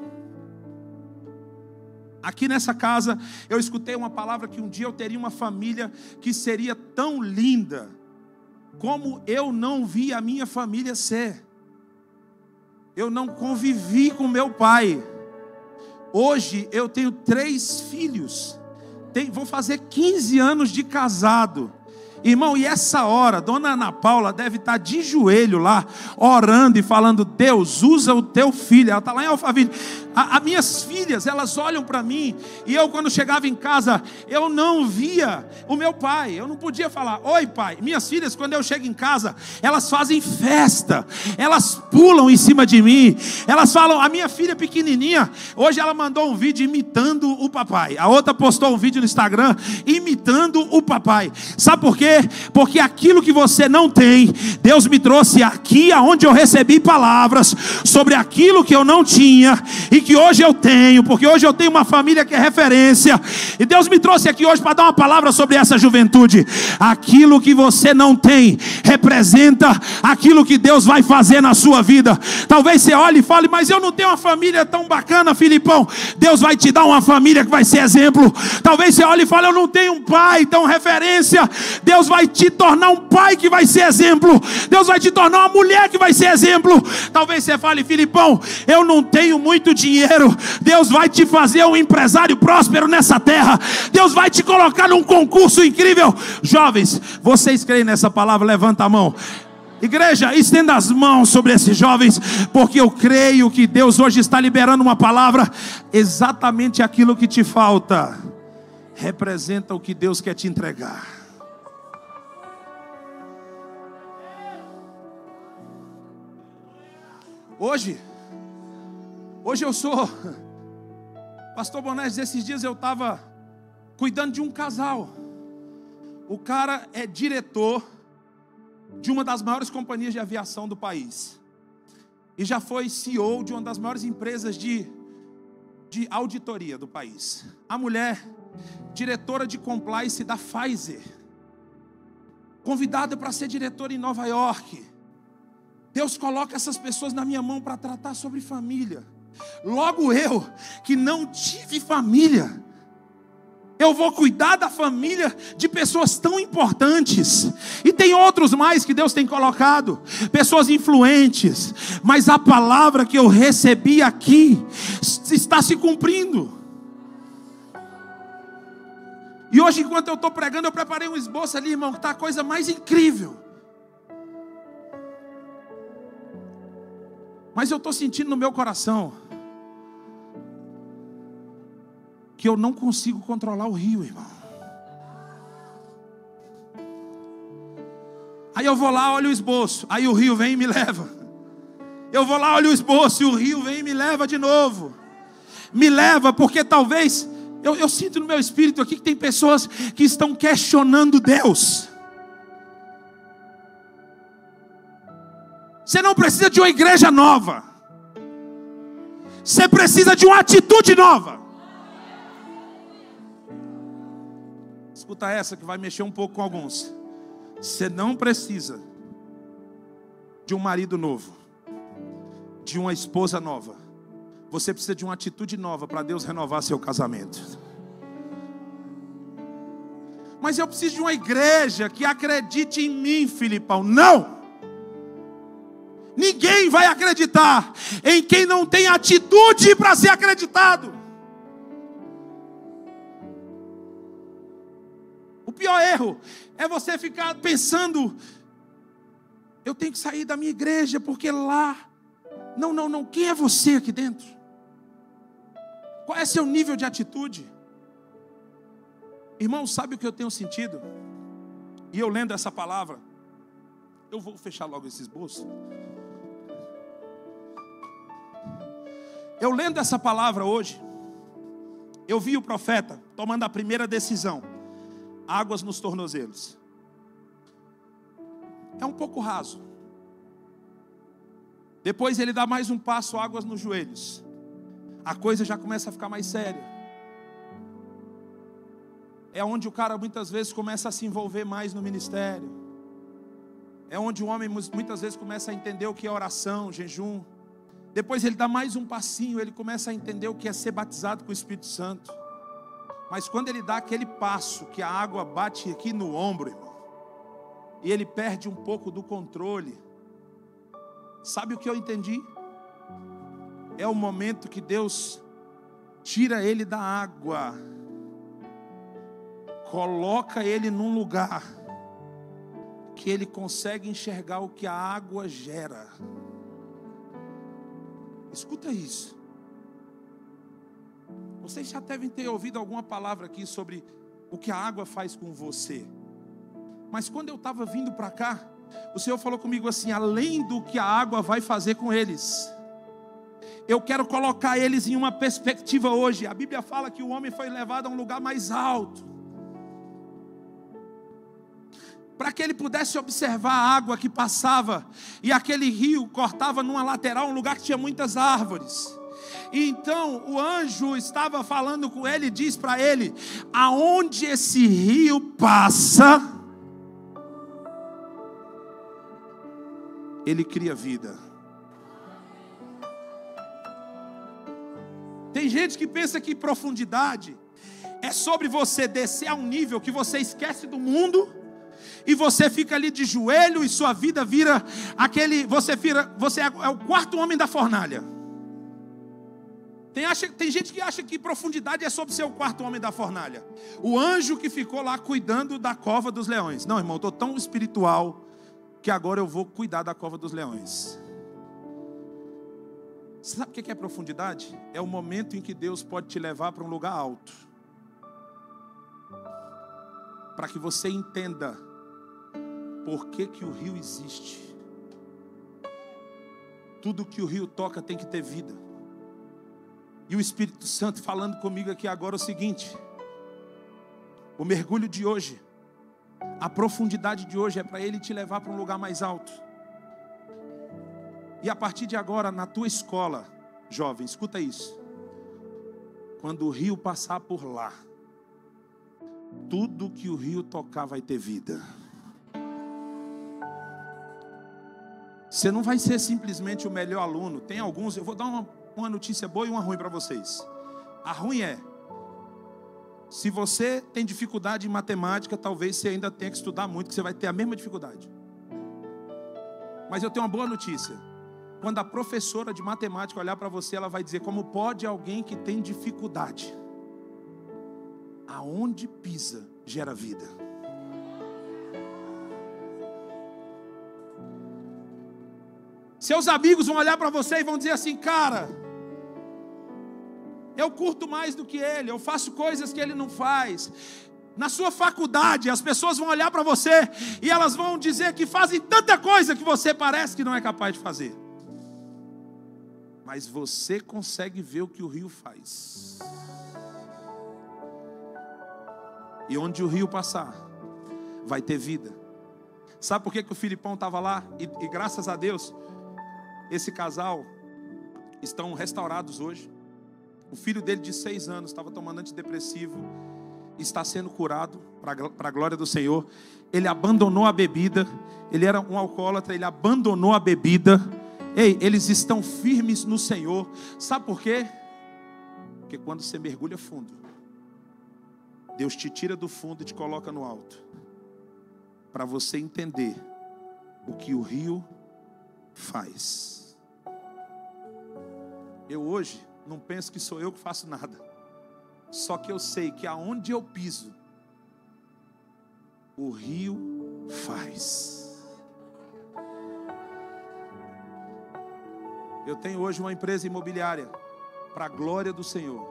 S2: Aqui nessa casa eu escutei uma palavra que um dia eu teria uma família que seria tão linda como eu não vi a minha família ser. Eu não convivi com meu pai. Hoje eu tenho 3 filhos. Vou fazer 15 anos de casado. Irmão, e essa hora, dona Ana Paula deve estar de joelho lá, orando e falando: Deus, usa o teu filho. Ela está lá em Alphaville. As minhas filhas, elas olham para mim, e eu, quando chegava em casa, eu não via o meu pai. Eu não podia falar: oi pai. Minhas filhas, quando eu chego em casa, elas fazem festa, elas pulam em cima de mim, elas falam. A minha filha pequenininha, hoje ela mandou um vídeo imitando o papai. A outra postou um vídeo no Instagram imitando o papai. Sabe por quê? Porque aquilo que você não tem, Deus me trouxe aqui aonde eu recebi palavras sobre aquilo que eu não tinha e que hoje eu tenho, porque hoje eu tenho uma família que é referência, e Deus me trouxe aqui hoje para dar uma palavra sobre essa juventude. Aquilo que você não tem representa aquilo que Deus vai fazer na sua vida. Talvez você olhe e fale: mas eu não tenho uma família tão bacana, Filipão. Deus vai te dar uma família que vai ser exemplo. Talvez você olhe e fale: eu não tenho um pai tão referência. Deus vai te tornar um pai que vai ser exemplo. Deus vai te tornar uma mulher que vai ser exemplo. Talvez você fale: Filipão, eu não tenho muito dinheiro. Deus vai te fazer um empresário próspero nessa terra. Deus vai te colocar num concurso incrível. Jovens, vocês creem nessa palavra? Levanta a mão. Igreja, estenda as mãos sobre esses jovens, porque eu creio que Deus hoje está liberando uma palavra. Exatamente aquilo que te falta representa o que Deus quer te entregar. Hoje eu sou Pastor Bonés. Esses dias eu estava cuidando de um casal. O cara é diretor de uma das maiores companhias de aviação do país, e já foi CEO de uma das maiores empresas de auditoria do país. A mulher, diretora de compliance da Pfizer, convidada para ser diretora em Nova York. Deus coloca essas pessoas na minha mão para tratar sobre família. Logo eu, que não tive família, eu vou cuidar da família de pessoas tão importantes. E tem outros mais que Deus tem colocado, pessoas influentes. Mas a palavra que eu recebi aqui está se cumprindo. E hoje, enquanto eu estou pregando, eu preparei um esboço ali, irmão, que está a coisa mais incrível. Mas eu estou sentindo no meu coração que eu não consigo controlar o rio, irmão. Aí eu vou lá, olho o esboço, aí o rio vem e me leva. Eu vou lá, olho o esboço, e o rio vem e me leva de novo. Me leva porque talvez, eu sinto no meu espírito aqui que tem pessoas que estão questionando Deus. Você não precisa de uma igreja nova. Você precisa de uma atitude nova. Escuta essa que vai mexer um pouco com alguns. Você não precisa de um marido novo, de uma esposa nova. Você precisa de uma atitude nova para Deus renovar seu casamento. Mas eu preciso de uma igreja que acredite em mim, Filipão. Não! Ninguém vai acreditar em quem não tem atitude para ser acreditado. O pior erro é você ficar pensando: eu tenho que sair da minha igreja porque lá... Não. Quem é você aqui dentro? Qual é seu nível de atitude? Irmão, sabe o que eu tenho sentido? E eu lendo essa palavra, eu vou fechar logo esse esboço. Eu lendo essa palavra hoje, eu vi o profeta tomando a primeira decisão: águas nos tornozelos. É um pouco raso. Depois ele dá mais um passo: águas nos joelhos. A coisa já começa a ficar mais séria. É onde o cara muitas vezes começa a se envolver mais no ministério. É onde o homem muitas vezes começa a entender o que é oração, jejum. Depois ele dá mais um passinho, ele começa a entender o que é ser batizado com o Espírito Santo. Mas quando ele dá aquele passo, que a água bate aqui no ombro, irmão, e ele perde um pouco do controle, sabe o que eu entendi? É o momento que Deus tira ele da água, coloca ele num lugar que ele consegue enxergar o que a água gera. Escuta isso. Vocês já devem ter ouvido alguma palavra aqui sobre o que a água faz com você. Mas quando eu estava vindo para cá, o Senhor falou comigo assim: além do que a água vai fazer com eles, eu quero colocar eles em uma perspectiva hoje. A Bíblia fala que o homem foi levado a um lugar mais alto, para que ele pudesse observar a água que passava, e aquele rio cortava numa lateral, um lugar que tinha muitas árvores. E então o anjo estava falando com ele e diz para ele: aonde esse rio passa, ele cria vida. Tem gente que pensa que profundidade é sobre você descer a um nível que você esquece do mundo e você fica ali de joelho e sua vida vira aquele, você é o quarto homem da fornalha. Tem gente que acha que profundidade é sobre ser o quarto homem da fornalha. O anjo que ficou lá cuidando da cova dos leões. Não, irmão, eu estou tão espiritual que agora eu vou cuidar da cova dos leões. Você sabe o que é profundidade? É o momento em que Deus pode te levar para um lugar alto, para que você entenda por que o rio existe. Tudo que o rio toca tem que ter vida. E o Espírito Santo falando comigo aqui agora é o seguinte: o mergulho de hoje, a profundidade de hoje é para Ele te levar para um lugar mais alto. E a partir de agora, na tua escola, jovem, escuta isso: quando o rio passar por lá, tudo que o rio tocar vai ter vida. Você não vai ser simplesmente o melhor aluno. Tem alguns, eu vou dar uma notícia boa e uma ruim para vocês. A ruim é, se você tem dificuldade em matemática, talvez você ainda tenha que estudar muito, que você vai ter a mesma dificuldade. Mas eu tenho uma boa notícia: quando a professora de matemática olhar para você, ela vai dizer: como pode alguém que tem dificuldade, aonde pisa gera vida. Seus amigos vão olhar para você e vão dizer assim: cara, eu curto mais do que ele, eu faço coisas que ele não faz. Na sua faculdade, as pessoas vão olhar para você e elas vão dizer que fazem tanta coisa que você parece que não é capaz de fazer. Mas você consegue ver o que o rio faz. E onde o rio passar, vai ter vida. Sabe por que o Filipão estava lá? E graças a Deus, esse casal estão restaurados hoje. O filho dele de 6 anos estava tomando antidepressivo, está sendo curado para a glória do Senhor. Ele abandonou a bebida. Ele era um alcoólatra, ele abandonou a bebida. Ei, eles estão firmes no Senhor. Sabe por quê? Porque quando você mergulha fundo, Deus te tira do fundo e te coloca no alto, para você entender o que o rio faz. Eu hoje não penso que sou eu que faço nada, só que eu sei que aonde eu piso, o rio faz. Eu tenho hoje uma empresa imobiliária, para a glória do Senhor.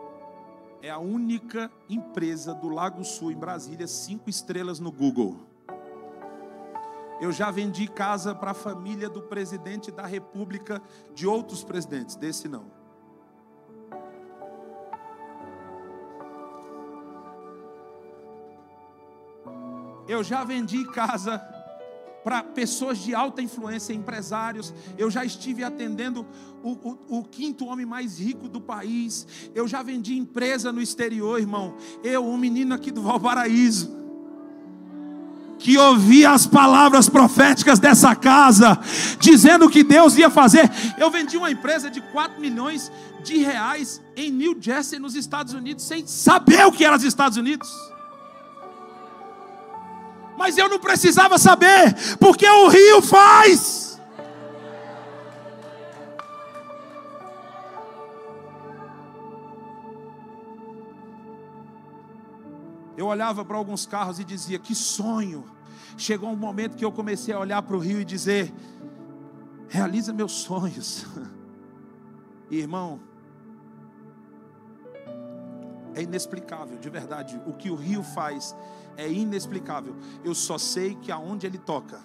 S2: É a única empresa do Lago Sul, em Brasília, 5 estrelas no Google. Eu já vendi casa para a família do presidente da República, de outros presidentes, desse não. Eu já vendi casa para pessoas de alta influência, empresários. Eu já estive atendendo o 5º homem mais rico do país. Eu já vendi empresa no exterior, irmão. Eu, um menino aqui do Valparaíso. que ouvia as palavras proféticas dessa casa, dizendo que Deus ia fazer. Eu vendi uma empresa de 4 milhões de reais em New Jersey, nos Estados Unidos, sem saber o que era os Estados Unidos. Mas eu não precisava saber, porque o rio faz. Eu olhava para alguns carros e dizia: que sonho. Chegou um momento que eu comecei a olhar para o rio e dizer: realiza meus sonhos. Irmão, é inexplicável, de verdade. O que o rio faz é inexplicável. Eu só sei que aonde ele toca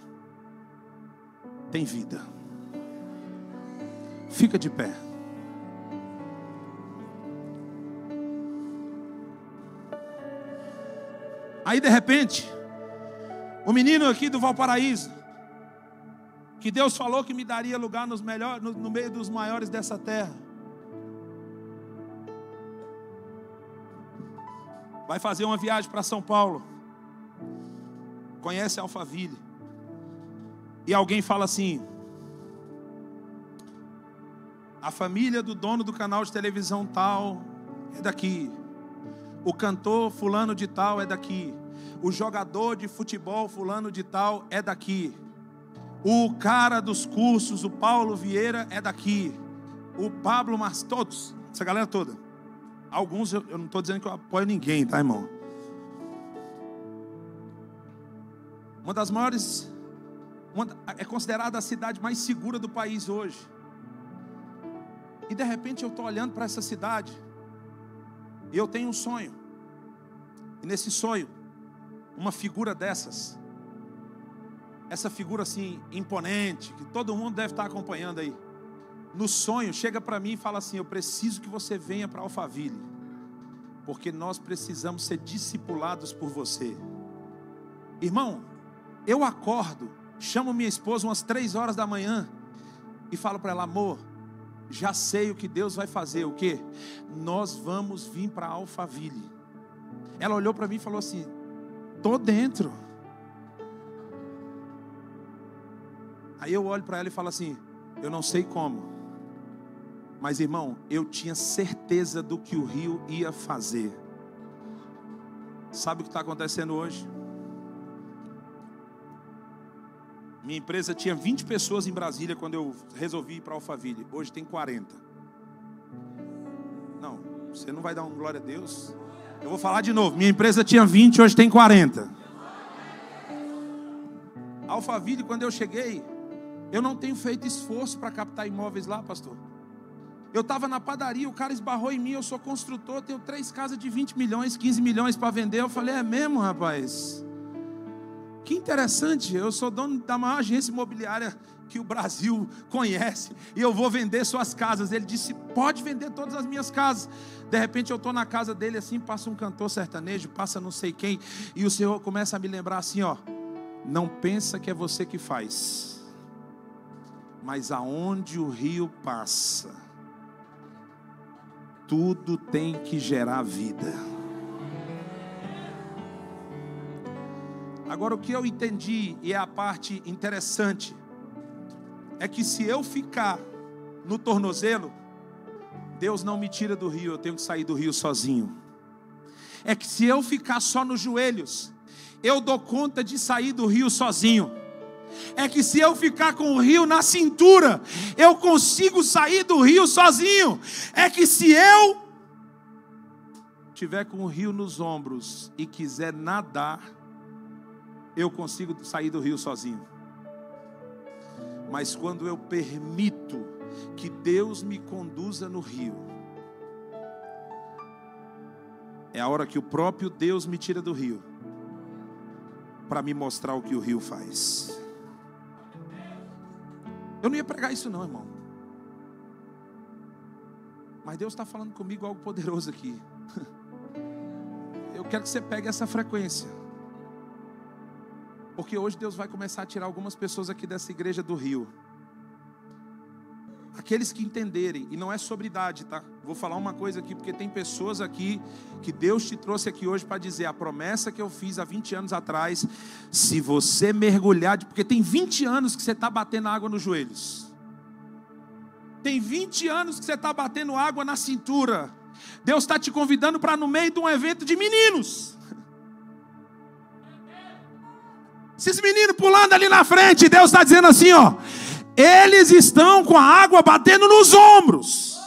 S2: tem vida. Fica de pé. Aí de repente, o menino aqui do Valparaíso, que Deus falou que me daria lugar nos melhores, no meio dos maiores dessa terra, vai fazer uma viagem para São Paulo, conhece Alphaville, e alguém fala assim: a família do dono do canal de televisão tal é daqui, o cantor fulano de tal é daqui, o jogador de futebol fulano de tal é daqui, o cara dos cursos, o Paulo Vieira é daqui, o Pablo Mas, todos, essa galera toda. Alguns eu não estou dizendo que eu apoio ninguém, tá, irmão? Uma das maiores, é considerada a cidade mais segura do país hoje. E de repente eu estou olhando para essa cidade e eu tenho um sonho. E nesse sonho, uma figura dessas, essa figura assim, imponente, que todo mundo deve estar acompanhando aí, no sonho, chega para mim e fala assim: eu preciso que você venha para Alphaville, porque nós precisamos ser discipulados por você. Irmão, eu acordo, chamo minha esposa umas 3 horas da manhã e falo para ela: amor, já sei o que Deus vai fazer. O quê? Nós vamos vir para Alphaville. Ela olhou para mim e falou assim: tô dentro. Aí eu olho para ela e falo assim: eu não sei como, mas irmão, eu tinha certeza do que o rio ia fazer. Sabe o que está acontecendo hoje? Minha empresa tinha 20 pessoas em Brasília quando eu resolvi ir para Alphaville. Hoje tem 40. Não, você não vai dar um glória a Deus? Eu vou falar de novo. Minha empresa tinha 20, hoje tem 40. Alphaville, quando eu cheguei, eu não tenho feito esforço para captar imóveis lá, pastor. Eu estava na padaria, o cara esbarrou em mim, eu sou construtor, tenho 3 casas de 20 milhões, 15 milhões para vender. Eu falei: é mesmo, rapaz? Que interessante, eu sou dono da maior agência imobiliária que o Brasil conhece, e eu vou vender suas casas. Ele disse: pode vender todas as minhas casas. De repente eu estou na casa dele assim, passa um cantor sertanejo, passa não sei quem, e o Senhor começa a me lembrar assim: ó, não pensa que é você que faz, mas aonde o rio passa, tudo tem que gerar vida. Agora, o que eu entendi, e é a parte interessante, é que se eu ficar no tornozelo, Deus não me tira do rio, eu tenho que sair do rio sozinho. É que se eu ficar só nos joelhos, eu dou conta de sair do rio sozinho. É que se eu ficar com o rio na cintura, eu consigo sair do rio sozinho. É que se eu tiver com o rio nos ombros e quiser nadar, eu consigo sair do rio sozinho. Mas quando eu permito que Deus me conduza no rio, é a hora que o próprio Deus me tira do rio para me mostrar o que o rio faz. Eu não ia pregar isso não, irmão, mas Deus está falando comigo algo poderoso aqui. Eu quero que você pegue essa frequência, porque hoje Deus vai começar a tirar algumas pessoas aqui dessa igreja do rio. aqueles que entenderem, e não é sobre idade, tá? Vou falar uma coisa aqui, porque tem pessoas aqui que Deus te trouxe aqui hoje para dizer, a promessa que eu fiz há 20 anos atrás, se você mergulhar, porque tem 20 anos que você está batendo água nos joelhos. Tem 20 anos que você está batendo água na cintura. Deus está te convidando para no meio de um evento de meninos. Esses meninos pulando ali na frente, Deus está dizendo assim, ó, eles estão com a água batendo nos ombros.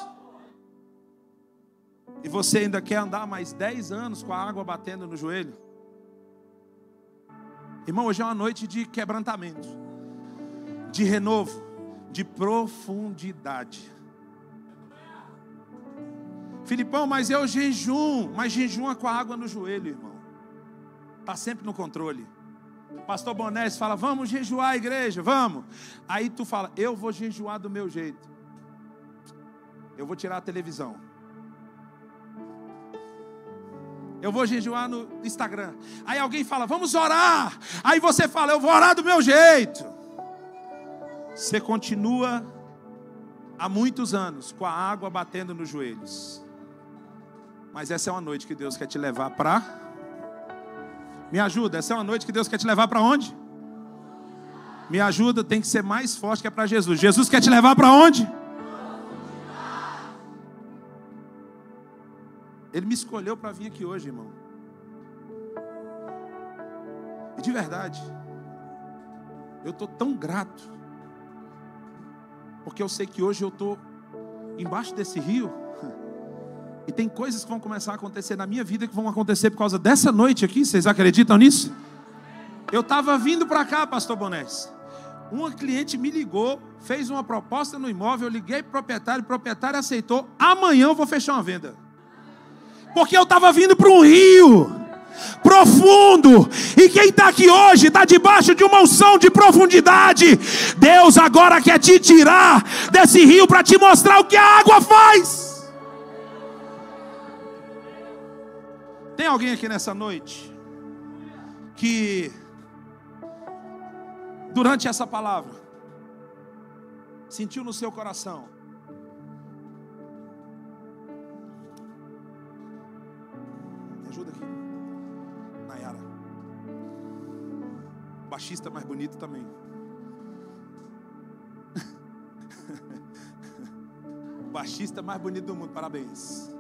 S2: E você ainda quer andar mais 10 anos com a água batendo no joelho? Irmão, hoje é uma noite de quebrantamento, de renovo, de profundidade. Filipão, mas eu jejum. Mas jejum com a água no joelho, irmão. Está sempre no controle. Pastor Bonés fala, vamos jejuar, igreja, vamos. Aí tu fala, eu vou jejuar do meu jeito. Eu vou tirar a televisão. Eu vou jejuar no Instagram. Aí alguém fala, vamos orar. Aí você fala, eu vou orar do meu jeito. Você continua há muitos anos com a água batendo nos joelhos. Mas essa é uma noite que Deus quer te levar para... Me ajuda, essa é uma noite que Deus quer te levar para onde? Me ajuda, tem que ser mais forte que é para Jesus. Jesus quer te levar para onde? Ele me escolheu para vir aqui hoje, irmão. E de verdade, eu estou tão grato, porque eu sei que hoje eu estou embaixo desse rio. E tem coisas que vão começar a acontecer na minha vida que vão acontecer por causa dessa noite aqui. Vocês acreditam nisso? Eu estava vindo para cá, pastor Bonés. Uma cliente me ligou, fez uma proposta no imóvel. Eu liguei para o proprietário aceitou. Amanhã eu vou fechar uma venda. Porque eu estava vindo para um rio profundo. E quem está aqui hoje está debaixo de uma unção de profundidade. Deus agora quer te tirar desse rio para te mostrar o que a água faz. Tem alguém aqui nessa noite que durante essa palavra sentiu no seu coração me ajuda aqui, Nayara, baixista mais bonito também. Baixista mais bonito do mundo, parabéns.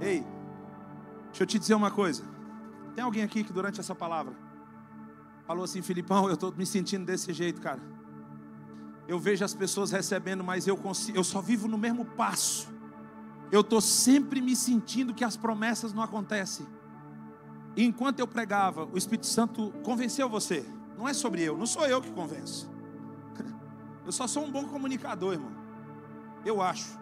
S2: Ei, deixa eu te dizer uma coisa. Tem alguém aqui que durante essa palavra falou assim, Filipão, eu estou me sentindo desse jeito, cara. Eu vejo as pessoas recebendo, mas eu só vivo no mesmo passo. Eu estou sempre me sentindo que as promessas não acontecem. E enquanto eu pregava, o Espírito Santo convenceu você. Não é sobre eu, não sou eu que convenço. Eu só sou um bom comunicador, irmão. Eu acho.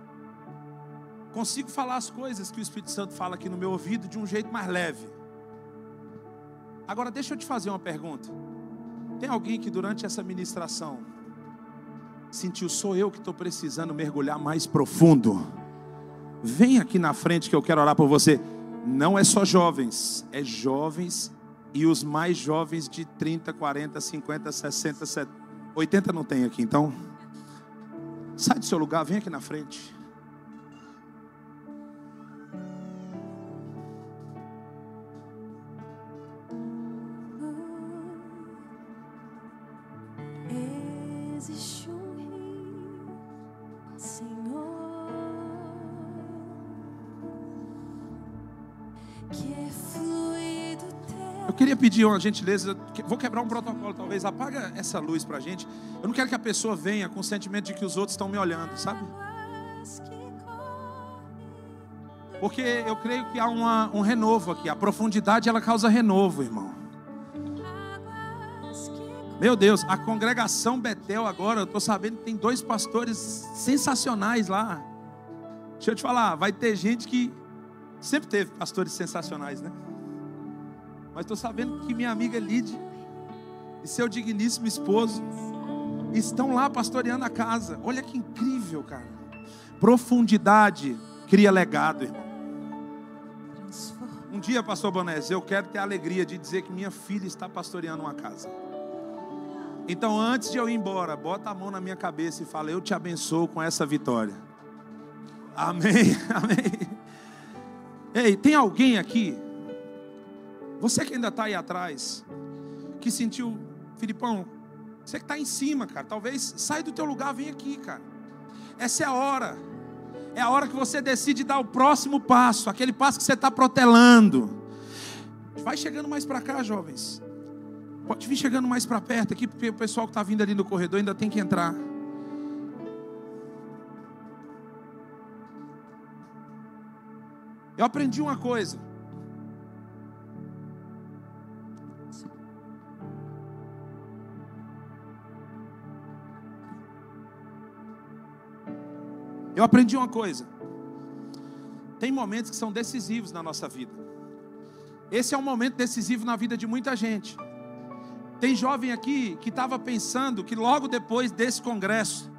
S2: Consigo falar as coisas que o Espírito Santo fala aqui no meu ouvido de um jeito mais leve. Agora deixa eu te fazer uma pergunta. Tem alguém que durante essa ministração sentiu, sou eu que estou precisando mergulhar mais profundo? Vem aqui na frente que eu quero orar por você. Não é só jovens, é jovens e os mais jovens de 30, 40, 50, 60, 70, 80 não tem aqui, então sai do seu lugar, vem aqui na frente. Eu queria pedir uma gentileza, vou quebrar um protocolo talvez, apaga essa luz pra gente. Eu não quero que a pessoa venha com o sentimento de que os outros estão me olhando, sabe? Porque eu creio que há um renovo aqui, a profundidade ela causa renovo, irmão. Meu Deus, a congregação Betel agora, eu estou sabendo que tem 2 pastores sensacionais lá. Deixa eu te falar, vai ter gente que sempre teve pastores sensacionais, né? Mas estou sabendo que minha amiga Lide e seu digníssimo esposo estão lá pastoreando a casa. Olha que incrível, cara. Profundidade cria legado, irmão. Um dia, pastor Bonés, eu quero ter a alegria de dizer que minha filha está pastoreando uma casa. Então, antes de eu ir embora, bota a mão na minha cabeça e fala: eu te abençoo com essa vitória. Amém, amém. Ei, tem alguém aqui, você que ainda está aí atrás, que sentiu, Filipão, você que está em cima, cara, talvez sai do teu lugar, vem aqui, cara. Essa é a hora que você decide dar o próximo passo, aquele passo que você está protelando. Vai chegando mais para cá, jovens. Pode vir chegando mais para perto aqui, porque o pessoal que está vindo ali no corredor ainda tem que entrar. Eu aprendi uma coisa. Tem momentos que são decisivos na nossa vida. Esse é um momento decisivo na vida de muita gente. Tem jovem aqui que estava pensando que logo depois desse congresso,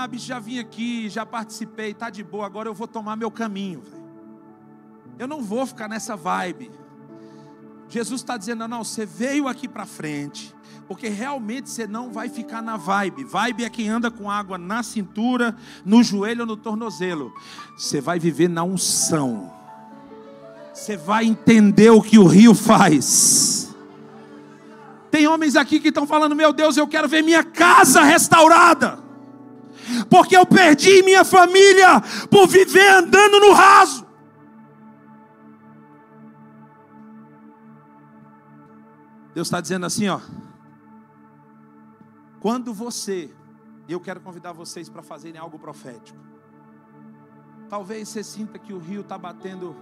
S2: bicho, já vim aqui, já participei, tá de boa, agora eu vou tomar meu caminho, véio. Eu não vou ficar nessa vibe. Jesus está dizendo: não, você veio aqui para frente, porque realmente você não vai ficar na vibe. Vibe é quem anda com água na cintura, no joelho ou no tornozelo. Você vai viver na unção. Você vai entender o que o rio faz. Tem homens aqui que estão falando: meu Deus, eu quero ver minha casa restaurada, porque eu perdi minha família por viver andando no raso. Deus está dizendo assim, ó: quando eu quero convidar vocês para fazerem algo profético. Talvez você sinta que o rio está batendo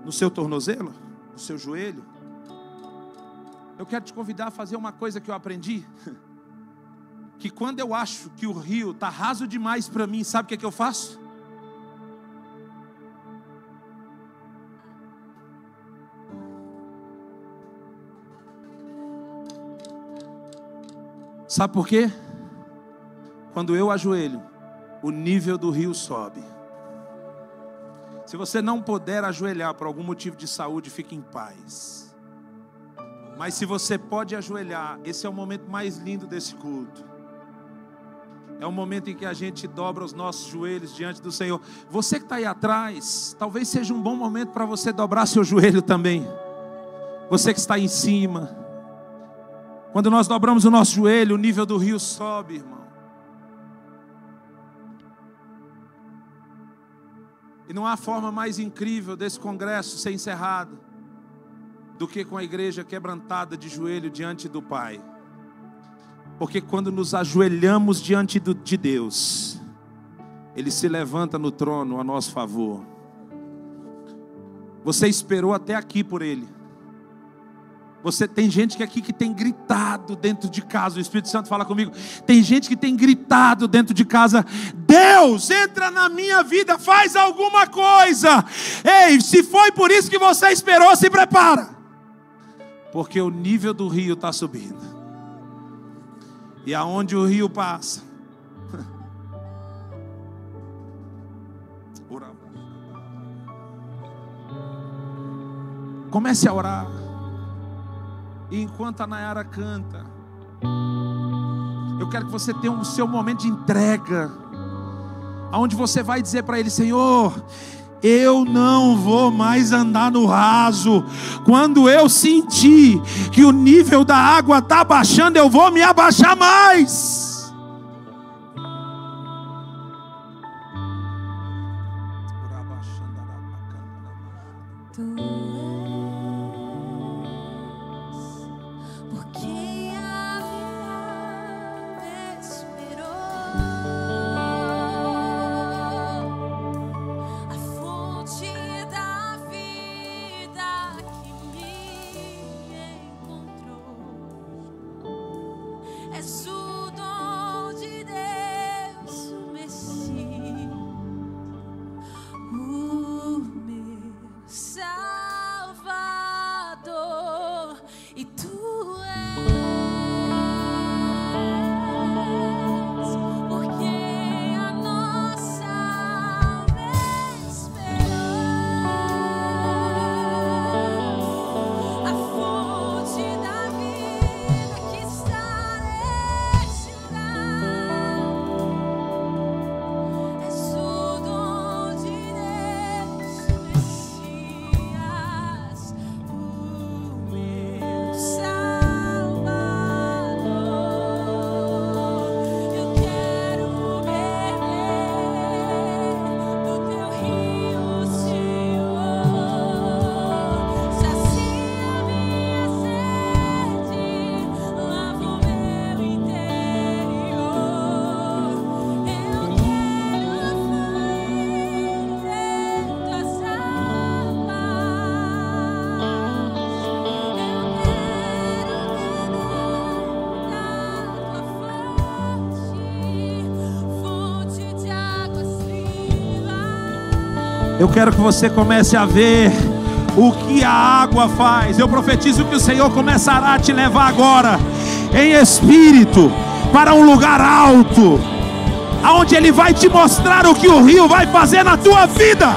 S2: no seu tornozelo, no seu joelho. Eu quero te convidar a fazer uma coisa que eu aprendi. Que quando eu acho que o rio está raso demais para mim, sabe o que é que eu faço? Sabe por quê? Quando eu ajoelho, o nível do rio sobe. Se você não puder ajoelhar por algum motivo de saúde, fique em paz. Mas se você pode ajoelhar, esse é o momento mais lindo desse culto. É o momento em que a gente dobra os nossos joelhos diante do Senhor. Você que está aí atrás, talvez seja um bom momento para você dobrar seu joelho também. Você que está aí em cima. Quando nós dobramos o nosso joelho, o nível do rio sobe, irmão. E não há forma mais incrível desse congresso ser encerrado do que com a igreja quebrantada de joelho diante do Pai. Porque quando nos ajoelhamos diante de Deus, Ele se levanta no trono a nosso favor. Você esperou até aqui por Ele. Tem gente aqui que tem gritado dentro de casa. O Espírito Santo fala comigo. Tem gente que tem gritado dentro de casa: Deus, entra na minha vida, faz alguma coisa. Ei, se foi por isso que você esperou, se prepara, porque o nível do rio está subindo. E aonde o rio passa, comece a orar. E enquanto a Nayara canta, eu quero que você tenha o seu momento de entrega, onde você vai dizer para Ele: Senhor, eu não vou mais andar no raso. Quando eu sentir que o nível da água está baixando, eu vou me abaixar mais.
S4: És o dom
S2: Eu quero que você comece a ver o que a água faz. Eu profetizo que o Senhor começará a te levar agora em espírito para um lugar alto, aonde Ele vai te mostrar o que o rio vai fazer na tua vida.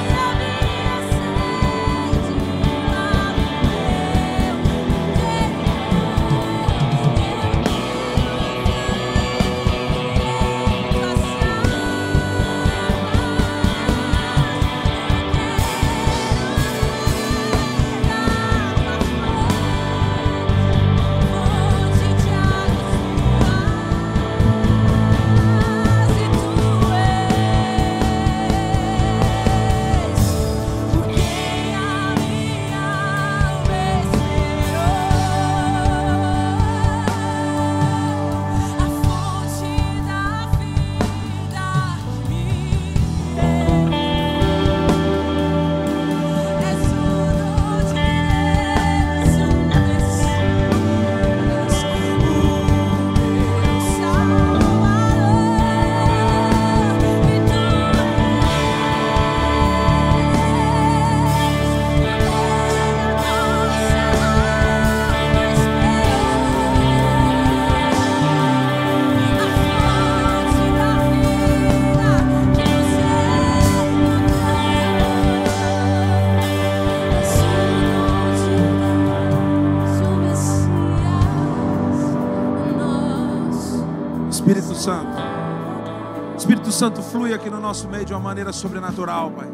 S2: Espírito Santo, flui aqui no nosso meio de uma maneira sobrenatural, Pai.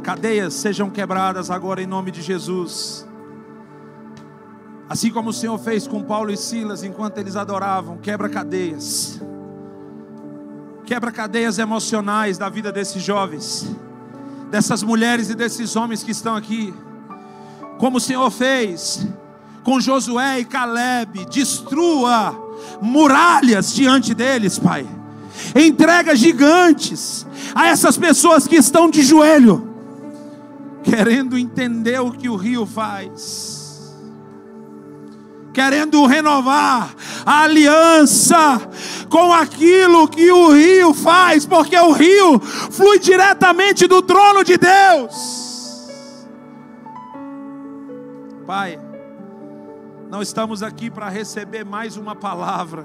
S2: Cadeias sejam quebradas agora em nome de Jesus. Assim como o Senhor fez com Paulo e Silas enquanto eles adoravam, quebra cadeias. Quebra cadeias emocionais da vida desses jovens, dessas mulheres e desses homens que estão aqui. Como o Senhor fez com Josué e Caleb, destrua muralhas diante deles, Pai. Entrega gigantes a essas pessoas que estão de joelho, querendo entender o que o rio faz, querendo renovar a aliança com aquilo que o rio faz, porque o rio flui diretamente do trono de Deus. Pai, não estamos aqui para receber mais uma palavra,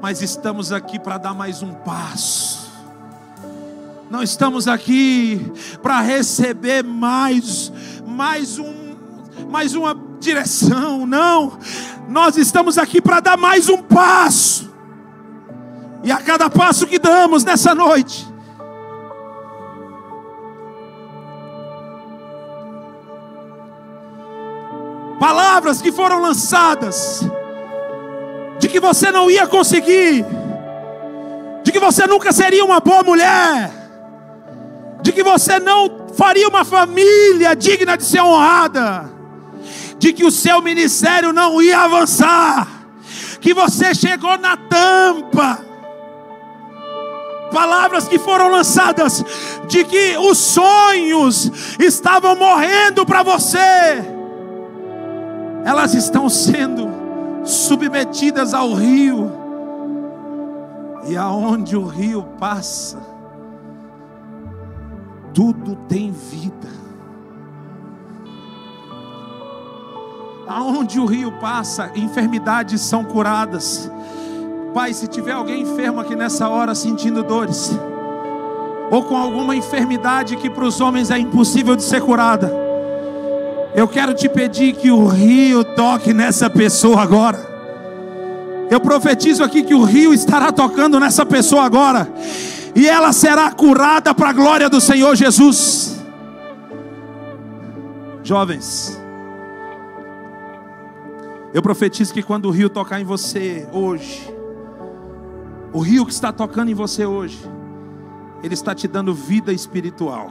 S2: mas estamos aqui para dar mais um passo. Não estamos aqui para receber mais uma direção, não. Nós estamos aqui para dar mais um passo. E a cada passo que damos nessa noite, palavras que foram lançadas, de que você não ia conseguir, de que você nunca seria uma boa mulher, de que você não faria uma família digna de ser honrada, de que o seu ministério não ia avançar, que você chegou na tampa. Palavras que foram lançadas de que os sonhos estavam morrendo para você, elas estão sendo submetidas ao rio, e aonde o rio passa, tudo tem vida. Aonde o rio passa, enfermidades são curadas. Pai, se tiver alguém enfermo aqui nessa hora, sentindo dores, ou com alguma enfermidade que para os homens é impossível de ser curada, eu quero te pedir que o rio toque nessa pessoa agora. Eu profetizo aqui que o rio estará tocando nessa pessoa agora, e ela será curada para a glória do Senhor Jesus. Jovens, eu profetizo que quando o rio tocar em você hoje, o rio que está tocando em você hoje, ele está te dando vida espiritual.